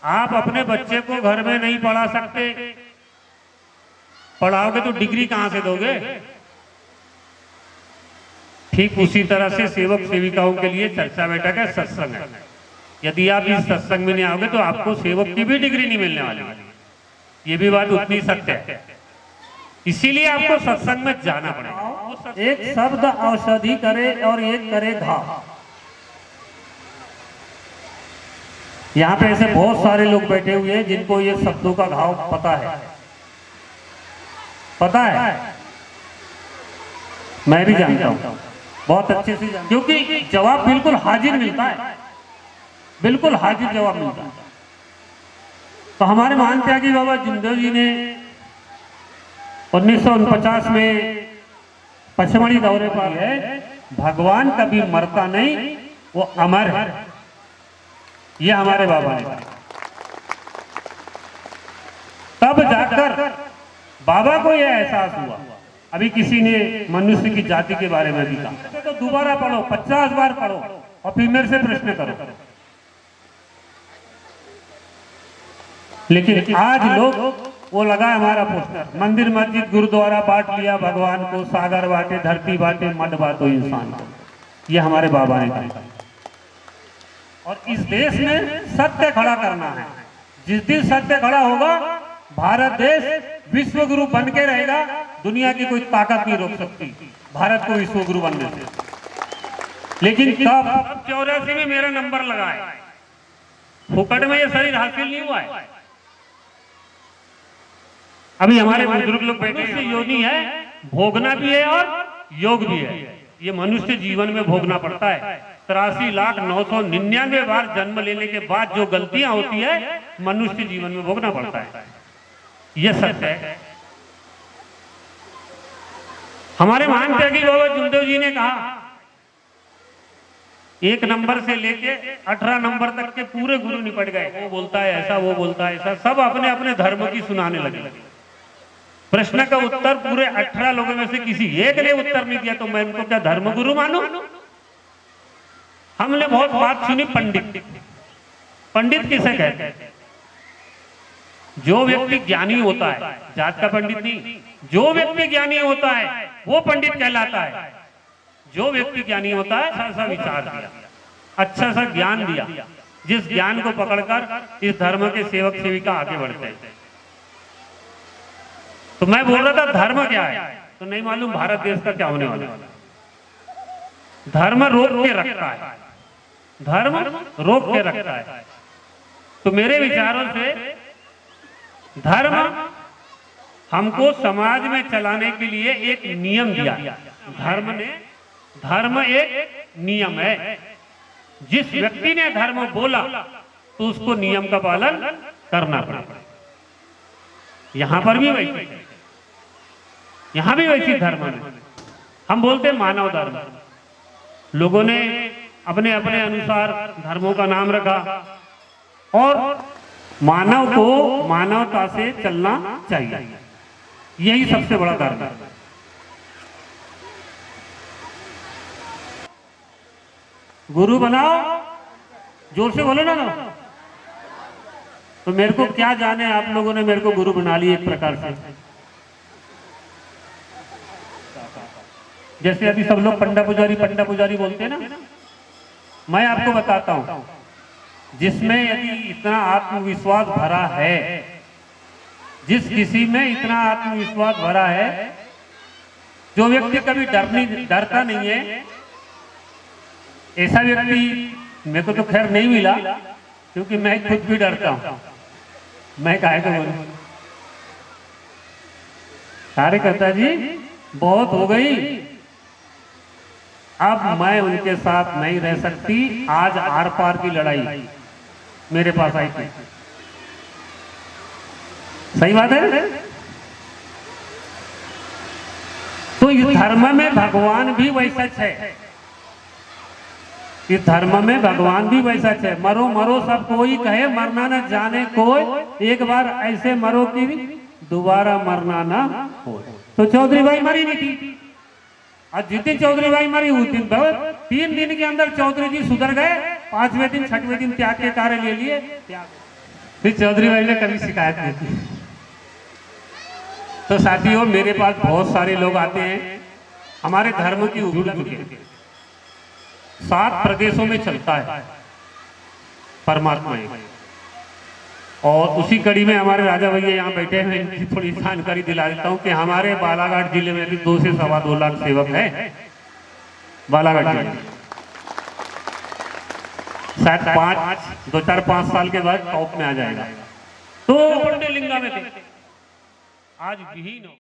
आप अपने बच्चे को घर में नहीं पढ़ा सकते, पढ़ाओगे तो डिग्री कहां से दोगे? ठीक उसी तरह से सेवक सेविकाओं के लिए चर्चा बैठक है, सत्संग है। यदि आप इस सत्संग में नहीं आओगे तो आपको सेवक की भी डिग्री नहीं मिलने वाली। ये भी बात उतनी सत्य है। इसीलिए आपको सत्संग में जाना पड़ेगा। एक शब्द औषधि करे और एक करे घाव। यहाँ पे ऐसे बहुत सारे लोग बैठे हुए हैं जिनको ये शब्दों का घाव पता है, पता है, मैं भी जानता हूँ बहुत अच्छे से, क्योंकि जवाब बिल्कुल हाजिर मिलता है, बिल्कुल हाजिर जवाब मिलता है। तो हमारे महान त्यागी बाबा जिंदल जी ने 1949 में पचमढ़ी दौरे पर है, भगवान कभी मरता नहीं, वो अमर है। ये हमारे बाबा ने कहा। तब जाकर बाबा को यह एहसास हुआ। अभी किसी ने मनुष्य की जाति के बारे में भी कहा, तो दोबारा पढ़ो, 50 बार पढ़ो और फिर मेरे से प्रश्न करो। लेकिन आज लोग, वो लगा हमारा पोस्टर, मंदिर मस्जिद गुरुद्वारा बांट लिया भगवान को, सागर बांटे, धरती बांटे, मड बांटो इंसान को। ये हमारे बाबा ने कहा। और इस देश में सत्य खड़ा करना है। जिस दिन सत्य खड़ा होगा, भारत देश विश्व गुरु बन के रहेगा। दुनिया की कोई ताकत नहीं रोक सकती भारत को विश्व गुरु बनने से। लेकिन कब? 84 में मेरा नंबर लगा है। फुकट में ये शरीर हासिल नहीं हुआ है। अभी हमारे बुजुर्ग लोग बैठे हैं, योनि है, भोगना भी है और योग भी है। ये मनुष्य जीवन में भोगना पड़ता है। 83,999 बार जन्म लेने के बाद जो गलतियां होती है, मनुष्य जीवन में भोगना पड़ता है। यह सत्य है। हमारे महान त्यागी बाबा जुंदेव जी ने कहा, 1 नंबर से लेके 18 नंबर तक के पूरे गुरु निपट गए। वो बोलता है ऐसा, वो बोलता है ऐसा, सब अपने अपने धर्म की सुनाने लगे। प्रश्न का उत्तर पूरे 18 लोगों में से किसी एक ने उत्तर नहीं दिया तो मैं उनको क्या धर्मगुरु मानूं? हमने बहुत बात सुनी पंडित। पंडित किसे कहते हैं? जो व्यक्ति ज्ञानी होता है, जात का पंडित नहीं, जो व्यक्ति ज्ञानी होता है वो पंडित कहलाता है। जो व्यक्ति ज्ञानी होता है अच्छा सा विचार दिया, अच्छा सा ज्ञान दिया, जिस ज्ञान को पकड़कर इस धर्म के सेवक सेविका आगे बढ़ते हैं। तो मैं बोल रहा था धर्म क्या है, तो नहीं मालूम भारत देश का क्या होने वाला है। धर्म रोक के रखता है, धर्म रोक के रखता है। तो मेरे विचारों से धर्म हमको समाज में चलाने के लिए एक नियम दिया। धर्म एक नियम है। जिस व्यक्ति ने धर्म बोला तो उसको नियम का पालन करना पड़ेगा। यहां पर भी वैसे, यहां भी वैसी धर्म है। हम बोलते हैं मानव धर्म, लोगों ने अपने अपने अनुसार धर्मों का नाम रखा और मानव को मानवता से चलना चाहिए, यही सबसे बड़ा धर्म है। गुरु बनाओ, जोर से बोलो ना। तो मेरे को क्या जाने, आप लोगों ने मेरे को गुरु बना लिया एक प्रकार से। जैसे अभी सब लोग पंडा पुजारी बोलते हैं ना, मैं आपको बताता हूं, जिसमें यदि इतना आत्मविश्वास भरा है, जिस किसी में इतना आत्मविश्वास भरा है, जो व्यक्ति कभी डरता नहीं है, ऐसा व्यक्ति मेरे को तो खैर नहीं मिला, क्योंकि मैं खुद भी डरता हूं। मैं काहे को बोलूं? कार्यकर्ता जी बहुत हो गई, अब मैं उनके साथ नहीं रह सकती। आज आर पार की लड़ाई मेरे पास आई थी। सही बात है। तो इस धर्म में भगवान भी वैसा है, इस धर्म में भगवान भी वैसा है। मरो मरो सब कोई कहे, मरना न जाने कोई, एक बार ऐसे मरो कि दोबारा मरना ना हो। तो चौधरी भाई मरी नहीं थी, आज जिस दिन चौधरी भाई मरी उस दिन 3 दिन के अंदर चौधरी जी सुधर गए। 5वें दिन 6वें दिन त्याग के कार्य ले लिए। फिर चौधरी भाई ने कभी शिकायत नहीं की। तो साथियों, मेरे पास बहुत सारे लोग आते हैं, हमारे धर्म की जुड़ के 7 प्रदेशों में चलता है परमात्मा। और उसी कड़ी में हमारे राजा भैया यहाँ बैठे हैं, इनकी थोड़ी जानकारी दिला देता हूँ कि हमारे बालाघाट जिले में भी 2 से सवा 2 लाख सेवक हैं। बालाघाट जिले में शायद 2-4-5 साल के बाद टॉप में आ जाएगा। तो पंडे लिंगा में थे, आज विहीन हो।